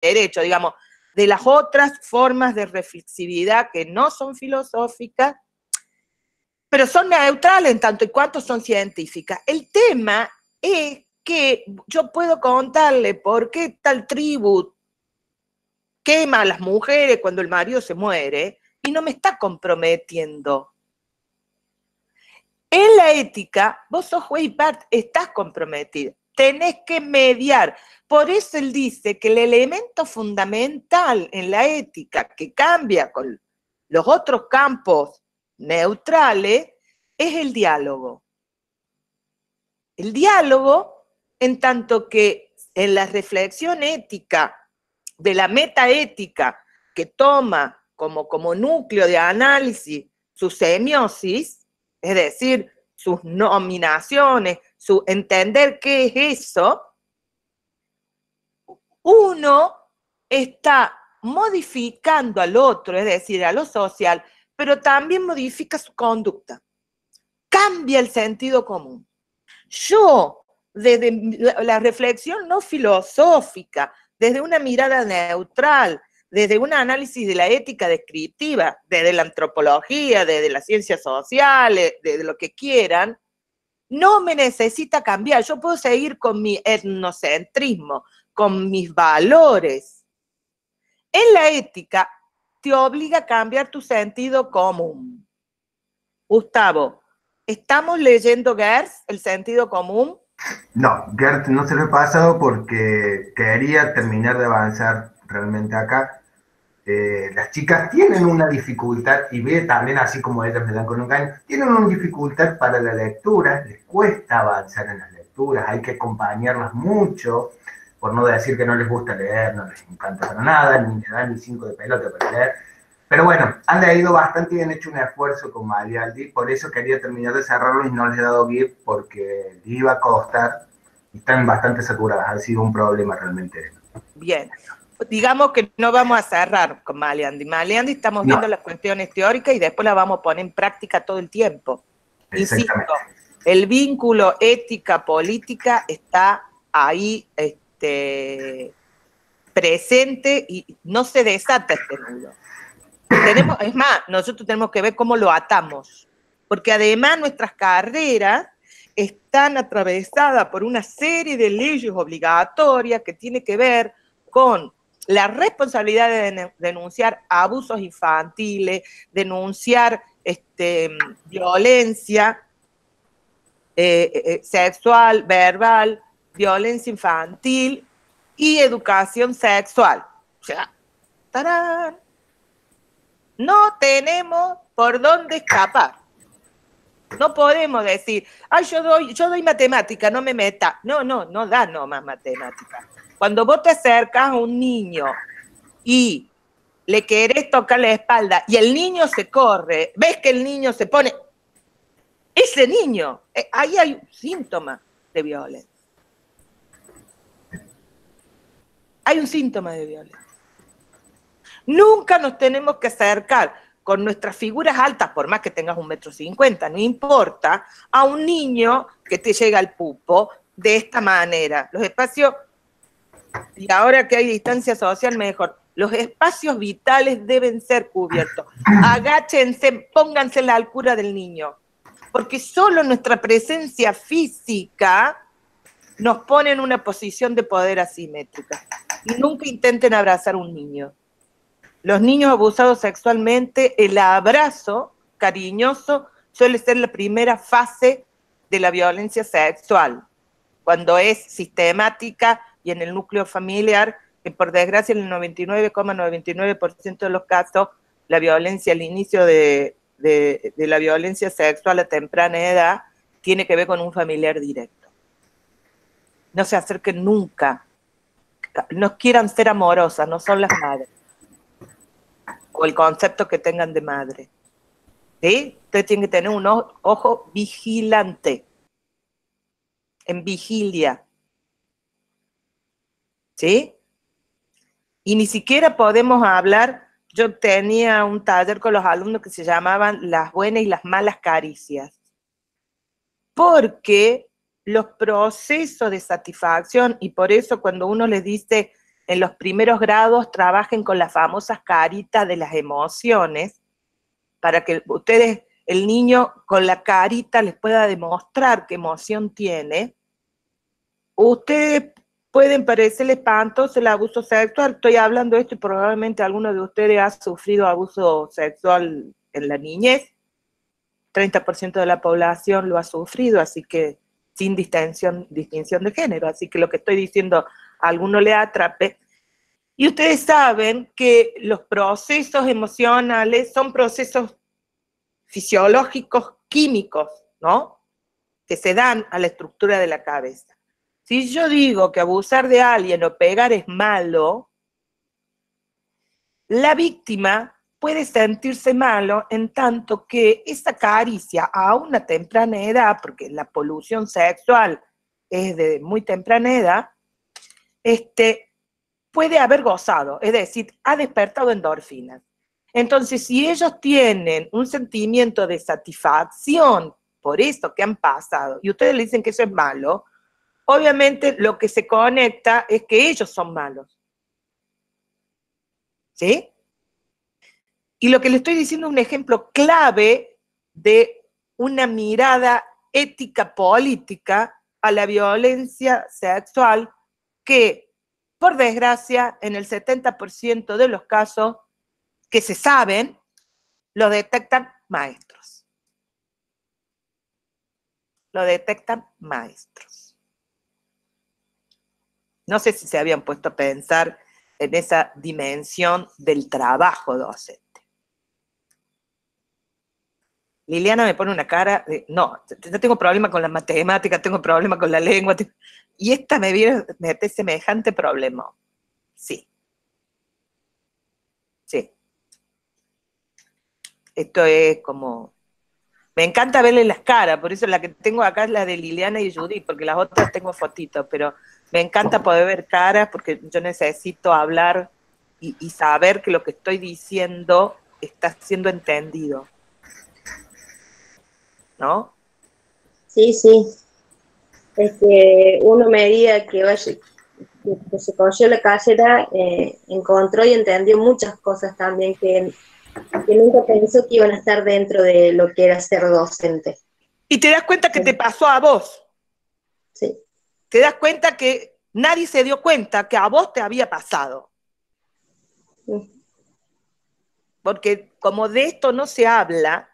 derecho, digamos, de las otras formas de reflexividad que no son filosóficas, pero son neutrales en tanto y cuanto son científicas. El tema es que yo puedo contarle por qué tal tribu quema a las mujeres cuando el marido se muere y no me está comprometiendo. En la ética, vos sos juez y parte, estás comprometido, tenés que mediar. Por eso él dice que el elemento fundamental en la ética que cambia con los otros campos neutrales es el diálogo. El diálogo, en tanto que en la reflexión ética de la metaética que toma como núcleo de análisis su semiosis, es decir, sus nominaciones, su entender qué es eso, uno está modificando al otro, es decir, a lo social, pero también modifica su conducta. Cambia el sentido común. Yo, desde la reflexión no filosófica, desde una mirada neutral, desde un análisis de la ética descriptiva, desde la antropología, desde las ciencias sociales, desde lo que quieran, no me necesita cambiar. Yo puedo seguir con mi etnocentrismo, con mis valores. En la ética te obliga a cambiar tu sentido común. Gustavo, ¿estamos leyendo Geertz, el sentido común? No, Gert no se lo he pasado porque quería terminar de avanzar realmente acá. Las chicas tienen una dificultad, y ve también así como ellas me dan con un caño, tienen una dificultad para la lectura, les cuesta avanzar en las lecturas, hay que acompañarlas mucho, por no decir que no les gusta leer, no les encanta para nada, ni le dan ni 5 de pelota para leer. Pero bueno, han leído bastante y han hecho un esfuerzo con Marialdi, por eso quería terminar de cerrarlo y no les he dado GIF porque les iba a costar y están bastante saturadas, ha sido un problema realmente. Bien, digamos que no vamos a cerrar con Maliandi. Maliandi estamos viendo las cuestiones teóricas y después las vamos a poner en práctica todo el tiempo. Insisto, el vínculo ética-política está ahí presente y no se desata este nudo. Es más, nosotros tenemos que ver cómo lo atamos, porque además nuestras carreras están atravesadas por una serie de leyes obligatorias que tienen que ver con la responsabilidad de denunciar abusos infantiles, denunciar violencia sexual, verbal, violencia infantil y educación sexual. O sea, ¡tarán! No tenemos por dónde escapar. No podemos decir, ay, yo doy matemática, no me meta. No da nomás matemática. Cuando vos te acercas a un niño y le querés tocar la espalda y el niño se corre, ves que el niño se pone, ese niño, ahí hay un síntoma de violencia. Hay un síntoma de violencia. Nunca nos tenemos que acercar con nuestras figuras altas, por más que tengas 1,50 m, no importa, a un niño que te llega al pupo de esta manera. Los espacios, y ahora que hay distancia social, mejor, los espacios vitales deben ser cubiertos. Agáchense, pónganse a la altura del niño, porque solo nuestra presencia física nos pone en una posición de poder asimétrica. Y nunca intenten abrazar a un niño. Los niños abusados sexualmente, el abrazo cariñoso suele ser la primera fase de la violencia sexual, cuando es sistemática y en el núcleo familiar, que por desgracia en el 99,99% de los casos, la violencia, el inicio de la violencia sexual a temprana edad, tiene que ver con un familiar directo. No se acerquen nunca, no quieran ser amorosas, no son las madres. O el concepto que tengan de madre. ¿Sí? Usted tiene que tener un ojo vigilante, en vigilia. ¿Sí? Y ni siquiera podemos hablar, yo tenía un taller con los alumnos que se llamaban las buenas y las malas caricias. Porque los procesos de satisfacción, y por eso cuando uno les dice en los primeros grados trabajen con las famosas caritas de las emociones, para que ustedes, el niño con la carita les pueda demostrar qué emoción tiene. Ustedes pueden parecerle espantoso el abuso sexual, estoy hablando de esto y probablemente alguno de ustedes ha sufrido abuso sexual en la niñez, 30% de la población lo ha sufrido, así que sin distinción de género, así que lo que estoy diciendo a alguno le atrape. Y ustedes saben que los procesos emocionales son procesos fisiológicos, químicos, ¿no? Que se dan a la estructura de la cabeza. Si yo digo que abusar de alguien o pegar es malo, la víctima puede sentirse malo en tanto que esa caricia a una temprana edad, porque la polución sexual es de muy temprana edad, puede haber gozado, es decir, ha despertado endorfinas. Entonces, si ellos tienen un sentimiento de satisfacción por eso que han pasado, y ustedes le dicen que eso es malo, obviamente lo que se conecta es que ellos son malos. ¿Sí? Y lo que le estoy diciendo es un ejemplo clave de una mirada ética política a la violencia sexual que, por desgracia, en el 70% de los casos que se saben, lo detectan maestros. Lo detectan maestros. No sé si se habían puesto a pensar en esa dimensión del trabajo docente. Liliana me pone una cara de, no, yo tengo problema con la matemática, tengo problema con la lengua, y esta me viene meter semejante problema. Sí. Sí. Esto es como, me encanta verle las caras, por eso la que tengo acá es la de Liliana y Judith, porque las otras tengo fotitos, pero me encanta poder ver caras porque yo necesito hablar y saber que lo que estoy diciendo está siendo entendido. ¿No? Sí, sí. Es que uno a medida que vaya, que se cogió la casera, encontró y entendió muchas cosas también que nunca pensó que iban a estar dentro de lo que era ser docente. Y te das cuenta que te pasó a vos. Sí. Te das cuenta que nadie se dio cuenta que a vos te había pasado. Sí. Porque como de esto no se habla,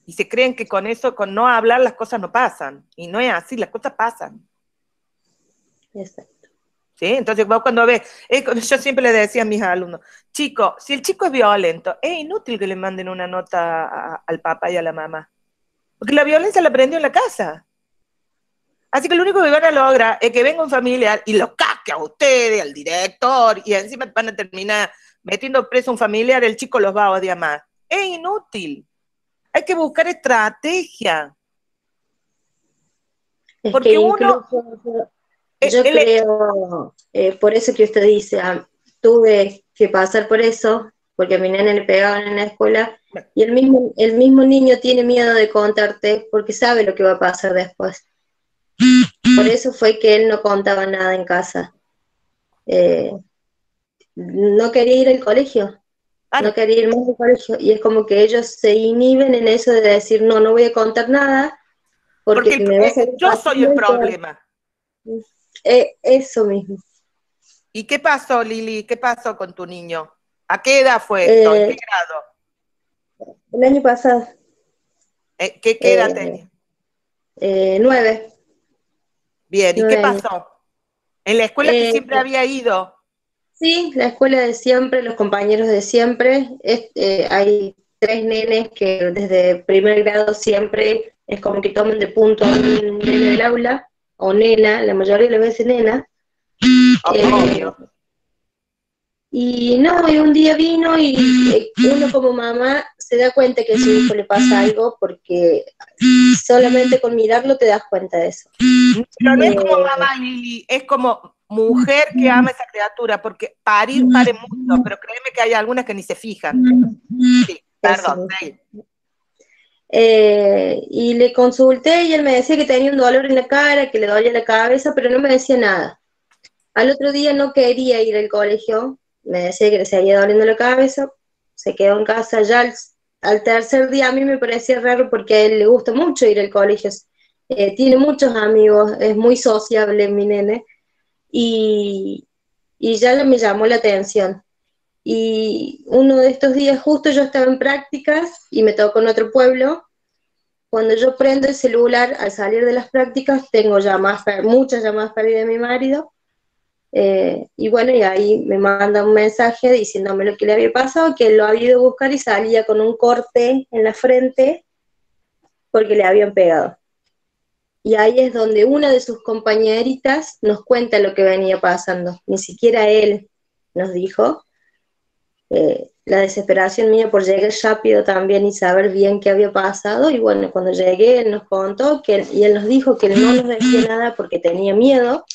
y se creen que con eso, con no hablar, las cosas no pasan. Y no es así, las cosas pasan. Exacto. ¿Sí? Entonces vos cuando ves, yo siempre le decía a mis alumnos, chicos, si el chico es violento, es inútil que le manden una nota al papá y a la mamá. Porque la violencia la aprendió en la casa. Así que lo único que van a lograr es que venga un familiar y lo casque a ustedes, al director, y encima van a terminar metiendo preso a un familiar, el chico los va a odiar más. Es inútil. Hay que buscar estrategia. Es porque que incluso yo creo, por eso que usted dice, tuve que pasar por eso, porque a mi nena le pegaban en la escuela, y el mismo niño tiene miedo de contarte porque sabe lo que va a pasar después. Por eso fue que él no contaba nada en casa. No quería ir al colegio, no quería ir más al colegio, y es como que ellos se inhiben en eso de decir, no voy a contar nada, porque yo soy el problema. Eso mismo. ¿Y qué pasó, Lili? ¿Qué pasó con tu niño? ¿A qué edad fue esto? ¿En qué grado? El año pasado. ¿Qué edad tenía? 9. Bien, ¿y qué pasó? ¿En la escuela que siempre había ido? Sí, la escuela de siempre, los compañeros de siempre. Hay 3 nenes que desde primer grado siempre es como que toman de punto a un nene del aula, o nena, la mayoría de las veces nena. Obvio. Y no, y un día vino y uno como mamá se da cuenta que a su hijo le pasa algo porque solamente con mirarlo te das cuenta de eso. Pero no es como mamá, Lili, es como mujer que ama a esa criatura, porque pare mucho, pero créeme que hay algunas que ni se fijan. Sí, perdón. Y le consulté y él me decía que tenía un dolor en la cara, que le dolía la cabeza, pero no me decía nada. Al otro día no quería ir al colegio, me decía que le seguía doliendo la cabeza, se quedó en casa. Ya al tercer día a mí me parecía raro porque a él le gusta mucho ir al colegio, tiene muchos amigos, es muy sociable mi nene, y, y ya me llamó la atención. Y uno de estos días justo yo estaba en prácticas y me tocó en otro pueblo. Cuando yo prendo el celular al salir de las prácticas, tengo muchas llamadas perdidas de mi marido. Y bueno, y ahí me manda un mensaje diciéndome lo que le había pasado, que él lo había ido a buscar y salía con un corte en la frente porque le habían pegado. Y ahí es donde una de sus compañeritas nos cuenta lo que venía pasando. Ni siquiera él nos dijo. La desesperación mía por llegar rápido también y saber bien qué había pasado. Y bueno, cuando llegué, él nos contó y él nos dijo que él no nos decía nada porque tenía miedo,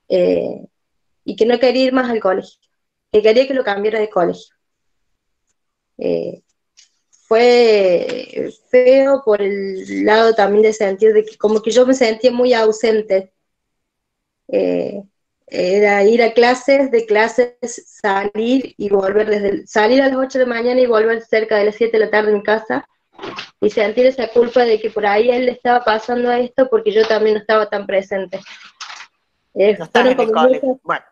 y que no quería ir más al colegio, que quería que lo cambiara de colegio. Fue feo por el lado también de sentir de que como que yo me sentía muy ausente. Era ir a clases, de clases salir y volver, salir a las 8 de la mañana y volver cerca de las 7 de la tarde en mi casa, y sentir esa culpa de que por ahí a él le estaba pasando esto porque yo también no estaba tan presente. No estás en el colegio. Bueno.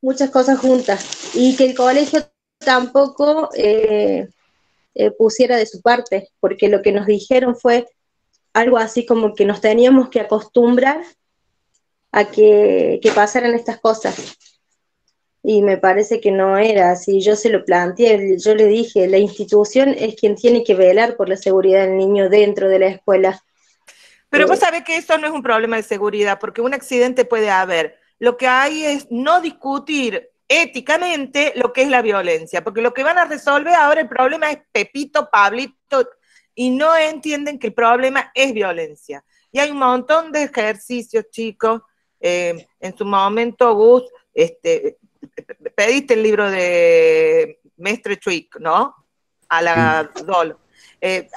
Muchas cosas juntas, y que el colegio tampoco pusiera de su parte, porque lo que nos dijeron fue algo así como que nos teníamos que acostumbrar a que pasaran estas cosas. Y me parece que no era así. Yo se lo planteé, yo le dije, la institución es quien tiene que velar por la seguridad del niño dentro de la escuela. Pero vos sabés que eso no es un problema de seguridad, porque un accidente puede haber. Lo que hay es no discutir éticamente lo que es la violencia, porque lo que van a resolver ahora el problema es Pepito, Pablito, y no entienden que el problema es violencia. Y hay un montón de ejercicios, chicos. En su momento, Gus, pediste el libro de Mestre Chuic, ¿no? A la DOL.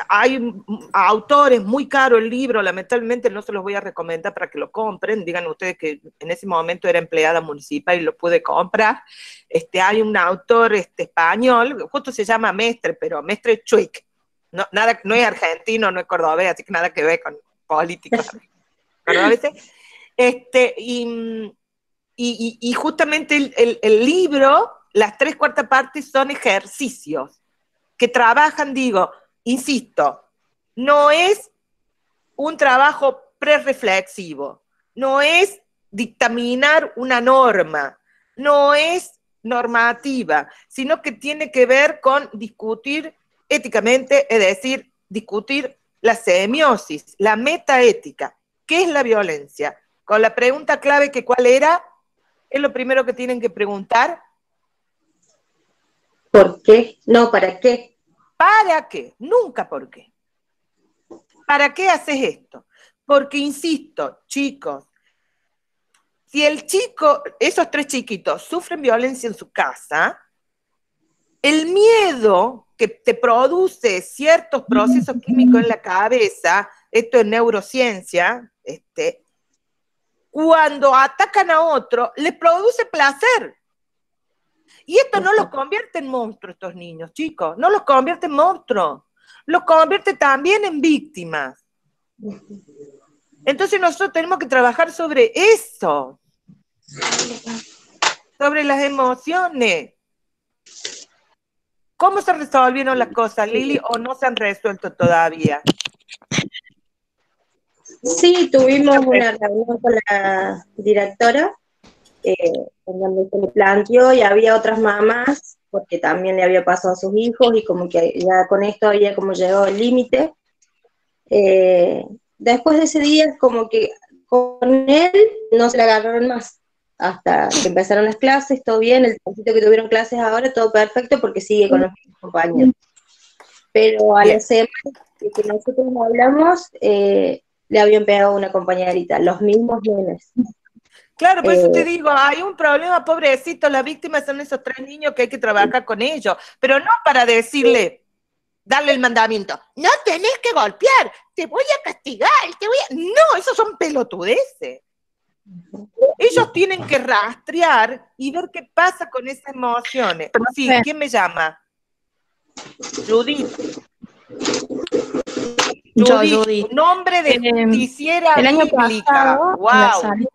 Hay autores, muy caro el libro, lamentablemente no se los voy a recomendar para que lo compren. Digan ustedes que en ese momento era empleada municipal y lo pude comprar. Hay un autor español, justo se llama Mestre, pero Mestre Chuic. No, nada, no es argentino, no es cordobés, así que nada que ver con políticos cordobeses. Y justamente el libro, las 3/4 partes son ejercicios que trabajan, insisto, no es un trabajo prereflexivo, no es dictaminar una norma, no es normativa, sino que tiene que ver con discutir éticamente, es decir, discutir la semiosis, la metaética. ¿Qué es la violencia? Con la pregunta clave que ¿cuál era? Es lo primero que tienen que preguntar. ¿Por qué? No, ¿para qué? ¿Para qué? Nunca por qué. ¿Para qué haces esto? Porque, insisto, chicos, si el chico, esos 3 chiquitos, sufren violencia en su casa, el miedo que te produce ciertos procesos químicos en la cabeza, esto es neurociencia, cuando atacan a otro, les produce placer. Y esto no los convierte en monstruos, estos niños, chicos, no los convierte en monstruos, los convierte también en víctimas. Entonces nosotros tenemos que trabajar sobre eso, sobre las emociones. ¿Cómo se resolvieron las cosas, Lili, o no se han resuelto todavía? Sí, tuvimos una reunión con la directora, en donde se le planteó, y había otras mamás, porque también le había pasado a sus hijos, y como que ya con esto había como llegado el límite. Después de ese día, como que con él no se le agarraron más, hasta que empezaron las clases, todo bien, el tiempito que tuvieron clases ahora, todo perfecto, porque sigue con los compañeros. Pero a la semana que nosotros hablamos, le habían pegado a una compañerita, los mismos nenes. Claro, por eso te digo, hay un problema, pobrecito, las víctimas son esos 3 niños que hay que trabajar con ellos, pero no para decirle, darle el mandamiento. No tenés que golpear, te voy a castigar, No, esos son pelotudeces. Ellos tienen que rastrear y ver qué pasa con esas emociones. Sí, ¿quién me llama? Judith. Judith. Nombre de justiciera el año bíblica. Pasado, Wow.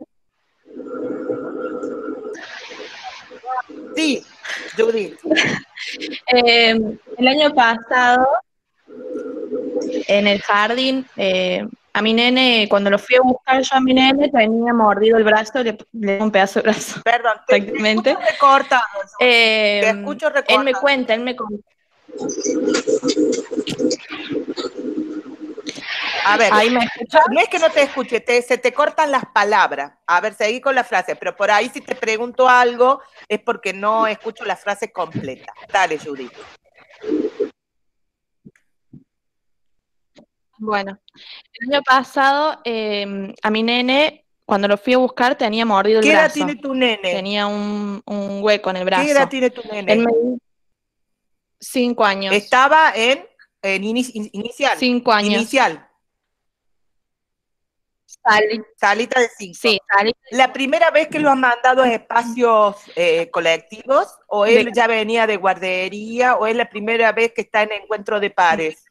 Sí, Judith. El año pasado, en el jardín, a mi nene, cuando lo fui a buscar yo a mi nene, tenía mordido el brazo, le di un pedazo de brazo. Perdón, te escucho recortado. Te escucho recortado. Él me cuenta. A ver, ¿ahí me escuchas? No es que no te escuche, se te cortan las palabras. A ver, seguí con la frase, pero por ahí si te pregunto algo es porque no escucho la frase completa. Dale, Judith. Bueno, el año pasado a mi nene, cuando lo fui a buscar, tenía mordido el brazo. ¿Qué edad tiene tu nene? Tenía un hueco en el brazo. ¿Qué edad tiene tu nene? Él me dijo 5 años. Estaba en inicial. 5 años. Inicial. Salita de 5. Sí, salita. ¿La primera vez que lo han mandado a espacios colectivos? ¿O él ya venía de guardería? ¿O es la primera vez que está en encuentro de pares?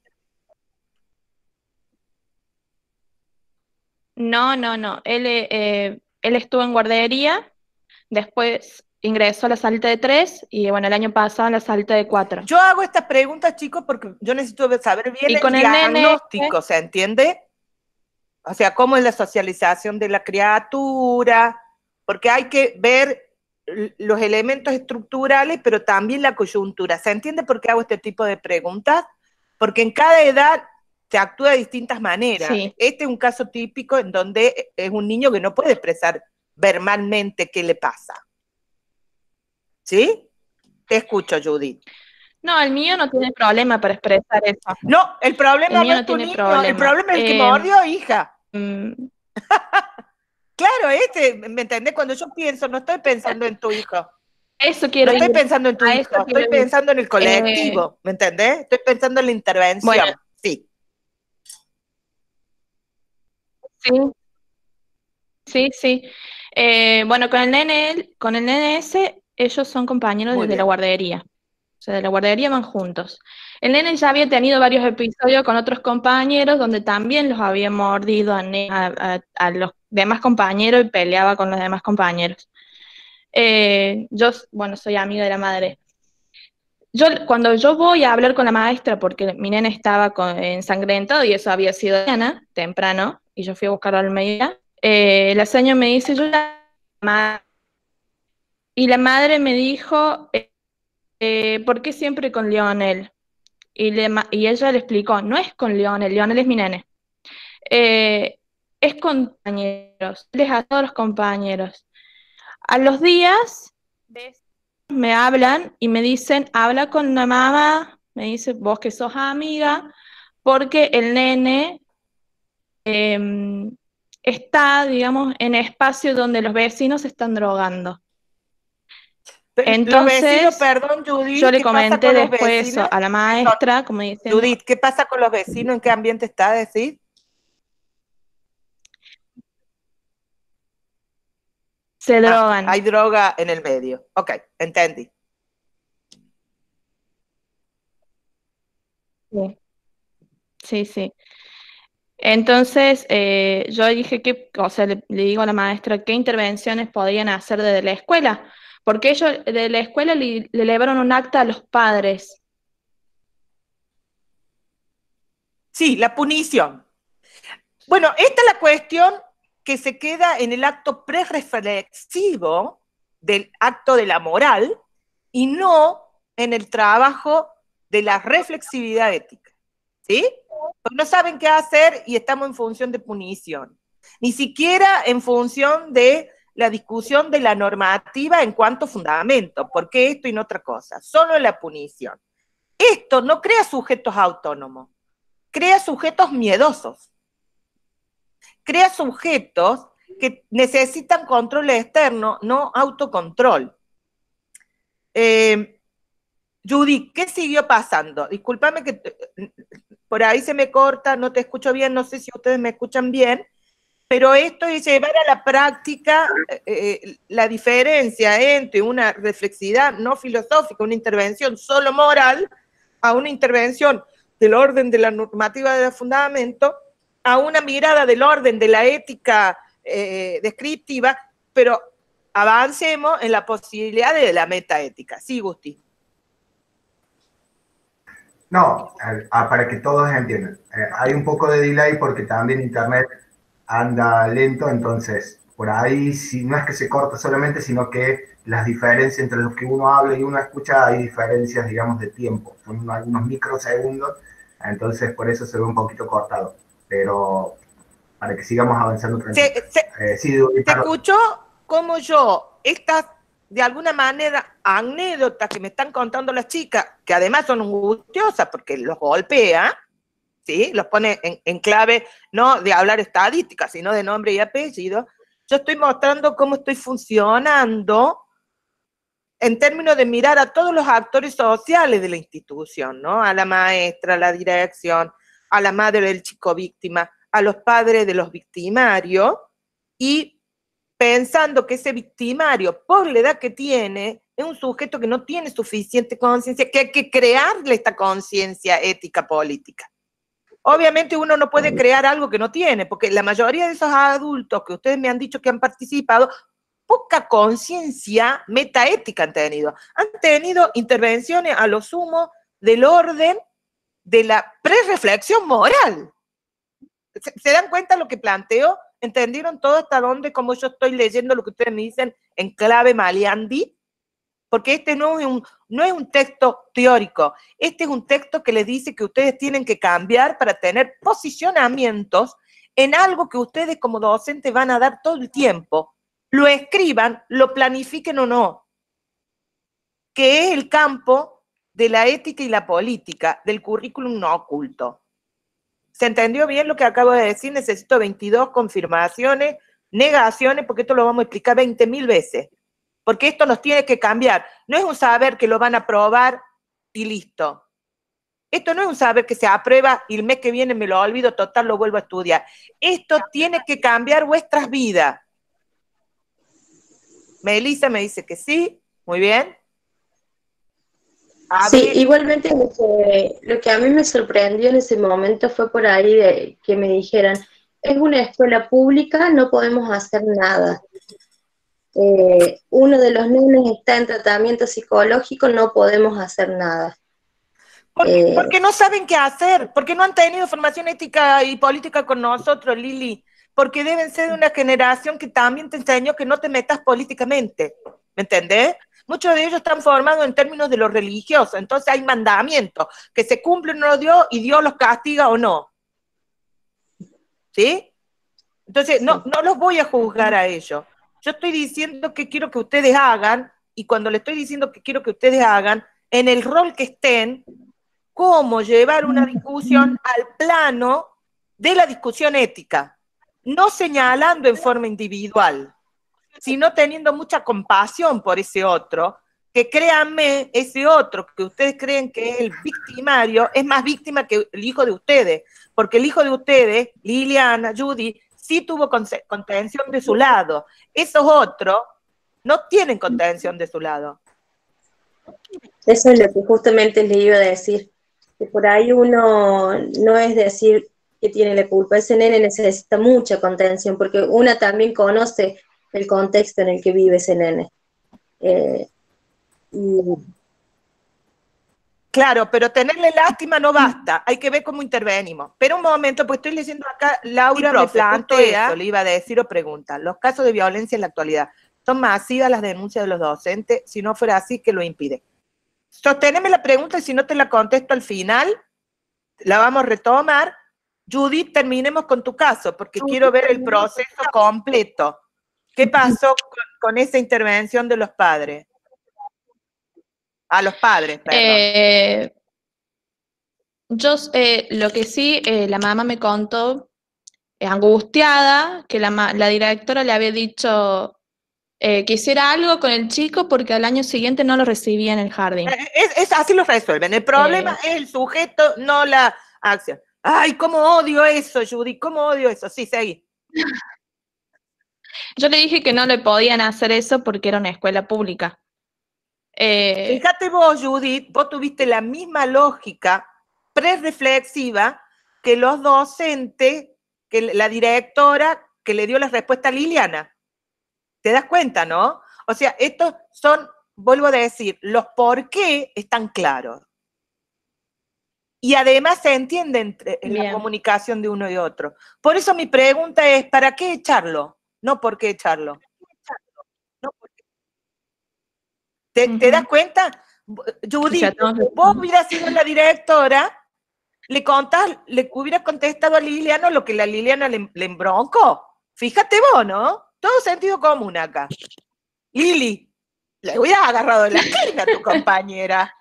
No. Él estuvo en guardería, después ingresó a la salita de 3 y bueno, el año pasado a la salita de 4. Yo hago estas preguntas, chicos, porque yo necesito saber bien el diagnóstico, ¿se entiende? O sea, cómo es la socialización de la criatura, porque hay que ver los elementos estructurales, pero también la coyuntura. ¿Se entiende por qué hago este tipo de preguntas? Porque en cada edad se actúa de distintas maneras. Sí. Este es un caso típico en donde es un niño que no puede expresar verbalmente qué le pasa. ¿Sí? Te escucho, Judith. No, el mío no tiene problema para expresar eso. No, el problema no es tu niño, el problema es el que mordió, hija. Claro, ¿me entendés? Cuando yo pienso, no estoy pensando en tu hijo. Eso quiero No estoy pensando en tu hijo, estoy pensando en el colectivo, ¿me entendés? Estoy pensando en la intervención, bueno, sí. Sí. Bueno, con el nene ese, ellos son compañeros desde la guardería. O sea, de la guardería van juntos. El nene ya había tenido varios episodios con otros compañeros donde también los había mordido a los demás compañeros y peleaba con los demás compañeros. Yo, bueno, soy amiga de la madre. Cuando yo voy a hablar con la maestra, porque mi nene estaba ensangrentado y eso había sido mañana, temprano, y yo fui a buscarlo al mediodía, la señora me dice, y la madre me dijo, ¿por qué siempre con Lionel? Y ella le explicó, no es con Lionel es mi nene. Es con compañeros, les a todos los compañeros. A los días me hablan y me dicen, habla con la mamá, me dice, vos que sos amiga, porque el nene está, digamos, en espacios donde los vecinos se están drogando. Entonces, los vecinos, perdón, Judith, yo le comenté después eso a la maestra, como diciendo... Judith, ¿qué pasa con los vecinos? ¿En qué ambiente está, decir? Se drogan. Hay droga en el medio. Ok, entendí. Sí. Entonces, yo dije le digo a la maestra qué intervenciones podían hacer desde la escuela, porque ellos de la escuela le elevaron un acta a los padres. Sí, la punición. Bueno, esta es la cuestión que se queda en el acto prereflexivo del acto de la moral y no en el trabajo de la reflexividad ética. ¿Sí? Porque no saben qué hacer y estamos en función de punición. Ni siquiera en función de la discusión de la normativa en cuanto a fundamento. ¿Por qué esto y no otra cosa? Solo la punición. Esto no crea sujetos autónomos, crea sujetos miedosos. Crea sujetos que necesitan control externo, no autocontrol. Judy, ¿qué siguió pasando? Discúlpame que por ahí se me corta, no te escucho bien, no sé si ustedes me escuchan bien, pero esto es llevar a la práctica la diferencia entre una reflexividad no filosófica, una intervención solo moral, a una intervención del orden de la normativa de fundamento, a una mirada del orden de la ética descriptiva, pero avancemos en la posibilidad de la metaética. Sí, Gusti. No, para que todos entiendan. Hay un poco de delay porque también Internet anda lento, entonces por ahí si no es que se corta solamente, sino que las diferencias entre lo que uno habla y uno escucha, hay diferencias, digamos, de tiempo. Son algunos microsegundos, entonces por eso se ve un poquito cortado. Pero para que sigamos avanzando tranquilo. ¿Te escuchó como yo estas, de alguna manera, anécdotas que me están contando las chicas, que además son angustiosas porque los golpea, ¿sí? Los pone en clave no de hablar estadística, sino de nombre y apellido? Yo estoy mostrando cómo estoy funcionando en términos de mirar a todos los actores sociales de la institución, ¿no? A la maestra, a la dirección, a la madre del chico víctima, a los padres de los victimarios, y pensando que ese victimario, por la edad que tiene, es un sujeto que no tiene suficiente conciencia, que hay que crearle esta conciencia ética política. Obviamente uno no puede crear algo que no tiene, porque la mayoría de esos adultos que ustedes me han dicho que han participado, poca conciencia metaética han tenido. Han tenido intervenciones a lo sumo del orden de la prereflexión moral. ¿Se dan cuenta lo que planteo? ¿Entendieron todo hasta dónde, como yo estoy leyendo lo que ustedes me dicen en clave Maliandi? Porque este no es un texto teórico, este es un texto que les dice que ustedes tienen que cambiar para tener posicionamientos en algo que ustedes como docentes van a dar todo el tiempo, lo escriban, lo planifiquen o no, que es el campo de la ética y la política, del currículum no oculto. ¿Se entendió bien lo que acabo de decir? Necesito 22 confirmaciones, negaciones, porque esto lo vamos a explicar 20.000 veces. Porque esto nos tiene que cambiar. No es un saber que lo van a probar y listo. Esto no es un saber que se aprueba y el mes que viene me lo olvido, total, lo vuelvo a estudiar. Esto tiene que cambiar vuestras vidas. Melissa me dice que sí, muy bien. Sí, igualmente lo que a mí me sorprendió en ese momento fue por ahí de que me dijeran, es una escuela pública, no podemos hacer nada. Uno de los nenes está en tratamiento psicológico, no podemos hacer nada. Porque no saben qué hacer, porque no han tenido formación ética y política con nosotros, Lili, porque deben ser de una generación que también te enseñó que no te metas políticamente, ¿me entendés? Muchos de ellos están formados en términos de lo religioso, entonces hay mandamientos que se cumplen o no Dios y Dios los castiga o no. ¿Sí? Entonces, no los voy a juzgar a ellos. Yo estoy diciendo que quiero que ustedes hagan, y cuando le estoy diciendo que quiero que ustedes hagan, en el rol que estén, cómo llevar una discusión al plano de la discusión ética, no señalando en forma individual, sino teniendo mucha compasión por ese otro, que créanme, ese otro que ustedes creen que es el victimario, es más víctima que el hijo de ustedes, porque el hijo de ustedes, Liliana, Judy, sí tuvo contención de su lado. Esos otros no tienen contención de su lado. Eso es lo que justamente le iba a decir, que por ahí uno no es decir que tiene la culpa, ese nene necesita mucha contención, porque una también conoce el contexto en el que vive ese nene. Claro, pero tenerle lástima no basta, hay que ver cómo intervenimos. Pero un momento, pues estoy leyendo acá, Laura me plantea eso, le iba a decir o pregunta, los casos de violencia en la actualidad, ¿son masivas las denuncias de los docentes? Si no fuera así, ¿qué lo impide? Sosteneme la pregunta y si no te la contesto al final, la vamos a retomar. Judith, terminemos con tu caso, porque quiero ver el proceso completo. ¿Qué pasó con esa intervención de los padres? A los padres, perdón. Lo que sí, la mamá me contó, angustiada, que la directora le había dicho quisiera algo con el chico porque al año siguiente no lo recibía en el jardín. Así lo resuelven. El problema es el sujeto, no la acción. Ay, cómo odio eso, Judy, cómo odio eso. Sí, seguí. Yo le dije que no le podían hacer eso porque era una escuela pública. Fíjate vos, Judith, vos tuviste la misma lógica pre-reflexiva que los docentes, que la directora que le dio la respuesta a Liliana. ¿Te das cuenta, no? O sea, estos son, vuelvo a decir, los por qué están claros. Y además se entiende en la comunicación de uno y otro. Por eso mi pregunta es, ¿para qué echarlo? No por qué echarlo. No, ¿Te das cuenta? Judith, vos hubieras sido la directora, le hubieras contestado a Liliana lo que la Liliana le embroncó. Fíjate vos, ¿no? Todo sentido común acá. Lili, le hubieras agarrado de la pierna a tu compañera.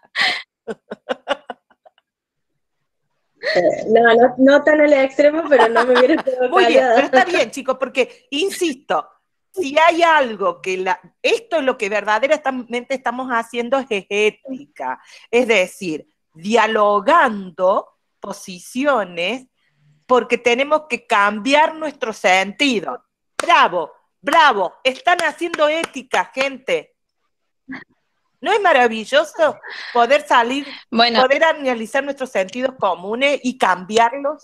No tan al extremo, pero no me hubiera quedado muy bien, callada. pero está bien, chicos, porque, insisto, si hay algo que esto es lo que verdaderamente estamos haciendo, es ética. Es decir, dialogando posiciones porque tenemos que cambiar nuestro sentido. Bravo, bravo, están haciendo ética, gente. ¿No es maravilloso poder salir, poder analizar nuestros sentidos comunes y cambiarlos?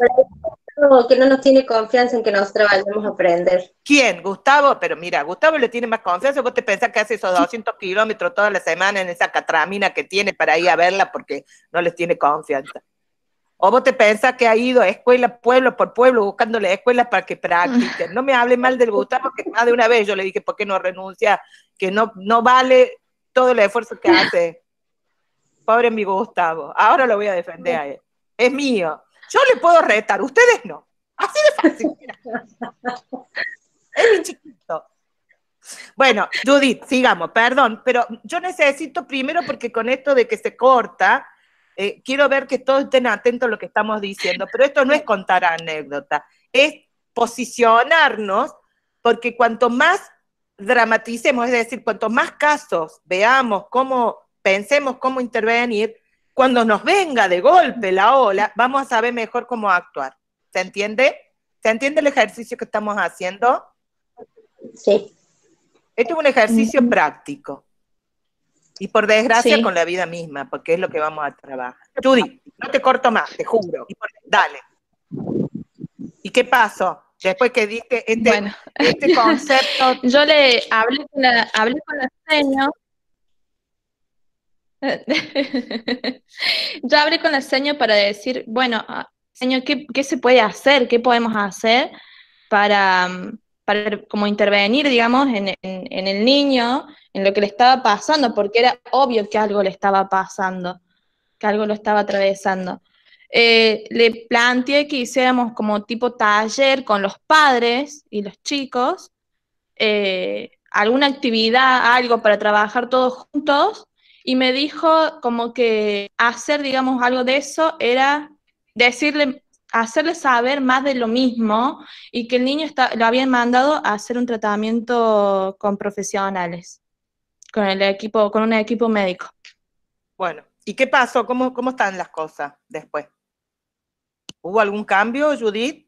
Que no nos tiene confianza en que nosotros vayamos a aprender. ¿Quién? ¿Gustavo? Pero mira, Gustavo le tiene más confianza. ¿Vos te pensás que hace esos 200 kilómetros toda la semana en esa catramina que tiene para ir a verla porque no les tiene confianza? ¿O vos te pensás que ha ido a escuela, pueblo por pueblo, buscándole escuelas para que practiquen? No me hable mal del Gustavo, que más de una vez yo le dije, ¿por qué no renuncia? Que no vale todo el esfuerzo que hace. Pobre mi Gustavo. Ahora lo voy a defender a él. Es mío. Yo le puedo retar, ustedes no. Así de fácil. Mira. Es mi chiquito. Bueno, Judith, sigamos, perdón, pero yo necesito primero, porque con esto de que se corta, quiero ver que todos estén atentos a lo que estamos diciendo, pero esto no es contar anécdotas, es posicionarnos, porque cuanto más dramaticemos, es decir, cuanto más casos veamos, pensemos cómo intervenir, cuando nos venga de golpe la ola, vamos a saber mejor cómo actuar. ¿Se entiende? ¿Se entiende el ejercicio que estamos haciendo? Sí. Esto es un ejercicio práctico. Y por desgracia con la vida misma, porque es lo que vamos a trabajar. Judy, no te corto más, te juro. Dale. ¿Y qué pasó? Después que diste este concepto. Yo le hablé con la seño. Yo hablé con la seño para decir, bueno, señor, ¿qué se puede hacer? ¿Qué podemos hacer para como intervenir, digamos, en el niño, en lo que le estaba pasando? Porque era obvio que algo le estaba pasando, que algo lo estaba atravesando. Le planteé que hiciéramos como tipo taller con los padres y los chicos, alguna actividad, algo para trabajar todos juntos, y me dijo como que hacer, digamos, algo de eso era hacerle saber más de lo mismo, y que el niño lo habían mandado a hacer un tratamiento con profesionales, con un equipo médico. Bueno, ¿y qué pasó? ¿Cómo están las cosas después? ¿Hubo algún cambio, Judith?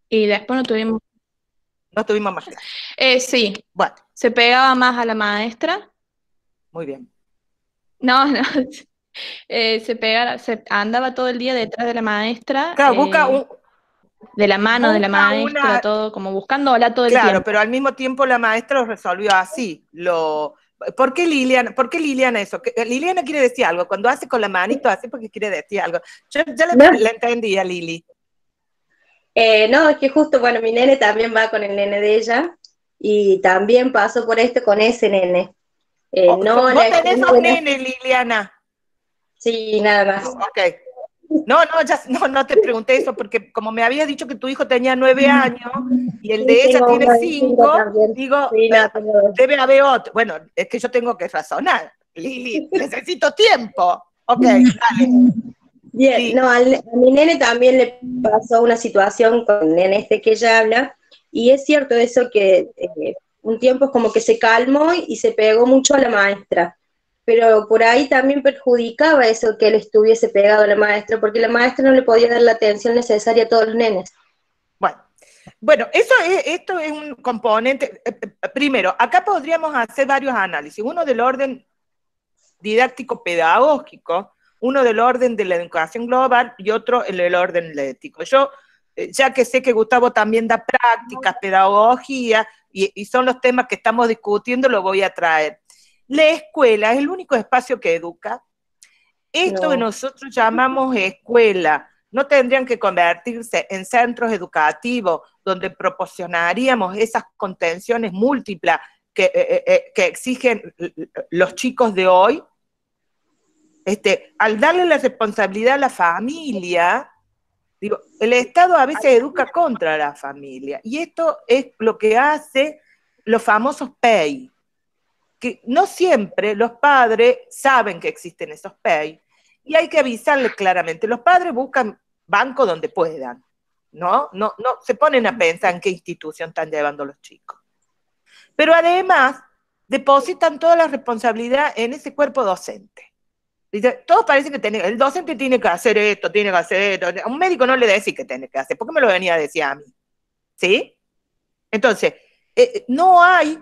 Y después no tuvimos más clases. Sí. Bueno. Se pegaba más a la maestra. Muy bien. No. Se andaba todo el día detrás de la maestra. Claro, busca de la mano de la maestra, todo, como buscándola todo el tiempo. Claro, pero al mismo tiempo la maestra lo resolvió así. ¿Por qué Liliana eso? Liliana quiere decir algo. Cuando hace con la manito, hace porque quiere decir algo. Yo ya le entendí a Lili. No, es que justo, bueno, mi nene también va con el nene de ella, y también pasó por esto con ese nene. ¿Vos tenés dos nenes, Liliana? Sí, nada más. Ok. No te pregunté eso, porque como me habías dicho que tu hijo tenía 9 años y el de ella tiene 5, digo, sí, debe haber otro. Bueno, es que yo tengo que razonar. Lili, necesito tiempo. Ok, dale. Bien, sí. No, a mi nene también le pasó una situación con el nene que ella habla, y es cierto eso que un tiempo es como que se calmó y se pegó mucho a la maestra. Pero por ahí también perjudicaba eso que él estuviese pegado a la maestra, porque la maestra no le podía dar la atención necesaria a todos los nenes. Bueno, esto es un componente. Primero, acá podríamos hacer varios análisis. Uno del orden didáctico-pedagógico, uno del orden de la educación global y otro en el orden ético. Yo, ya que sé que Gustavo también da prácticas, pedagogía, y son los temas que estamos discutiendo, lo voy a traer. La escuela es el único espacio que educa. Esto que nosotros llamamos escuela, no tendrían que convertirse en centros educativos donde proporcionaríamos esas contenciones múltiples que exigen los chicos de hoy. Al darle la responsabilidad a la familia, digo, el Estado a veces educa contra la familia, y esto es lo que hace los famosos PEI, que no siempre los padres saben que existen esos PEI, y hay que avisarles claramente. Los padres buscan banco donde puedan, ¿no? No se ponen a pensar en qué institución están llevando los chicos. Pero además, depositan toda la responsabilidad en ese cuerpo docente. Dice, todos parecen que el docente tiene que hacer esto, tiene que hacer esto. A un médico no le decís que tiene que hacer. ¿Por qué me lo venía a decir a mí? ¿Sí? Entonces, no hay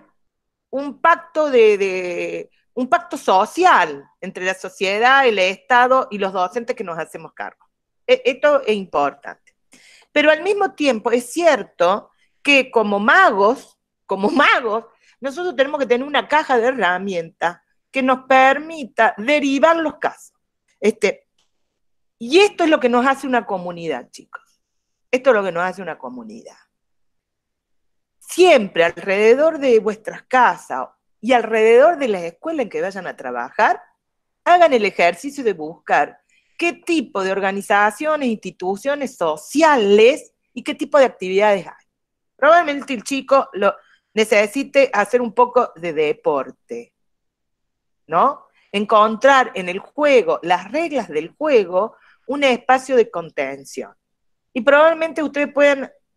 un pacto un pacto social entre la sociedad, el Estado y los docentes que nos hacemos cargo. Esto es importante. Pero al mismo tiempo es cierto que como magos, nosotros tenemos que tener una caja de herramientas que nos permita derivar los casos. Y esto es lo que nos hace una comunidad, chicos. Esto es lo que nos hace una comunidad. Siempre alrededor de vuestras casas y alrededor de las escuelas en que vayan a trabajar, hagan el ejercicio de buscar qué tipo de organizaciones, instituciones sociales y qué tipo de actividades hay. Probablemente el chico necesite hacer un poco de deporte, ¿no? Encontrar en el juego, las reglas del juego, un espacio de contención. Y probablemente ustedes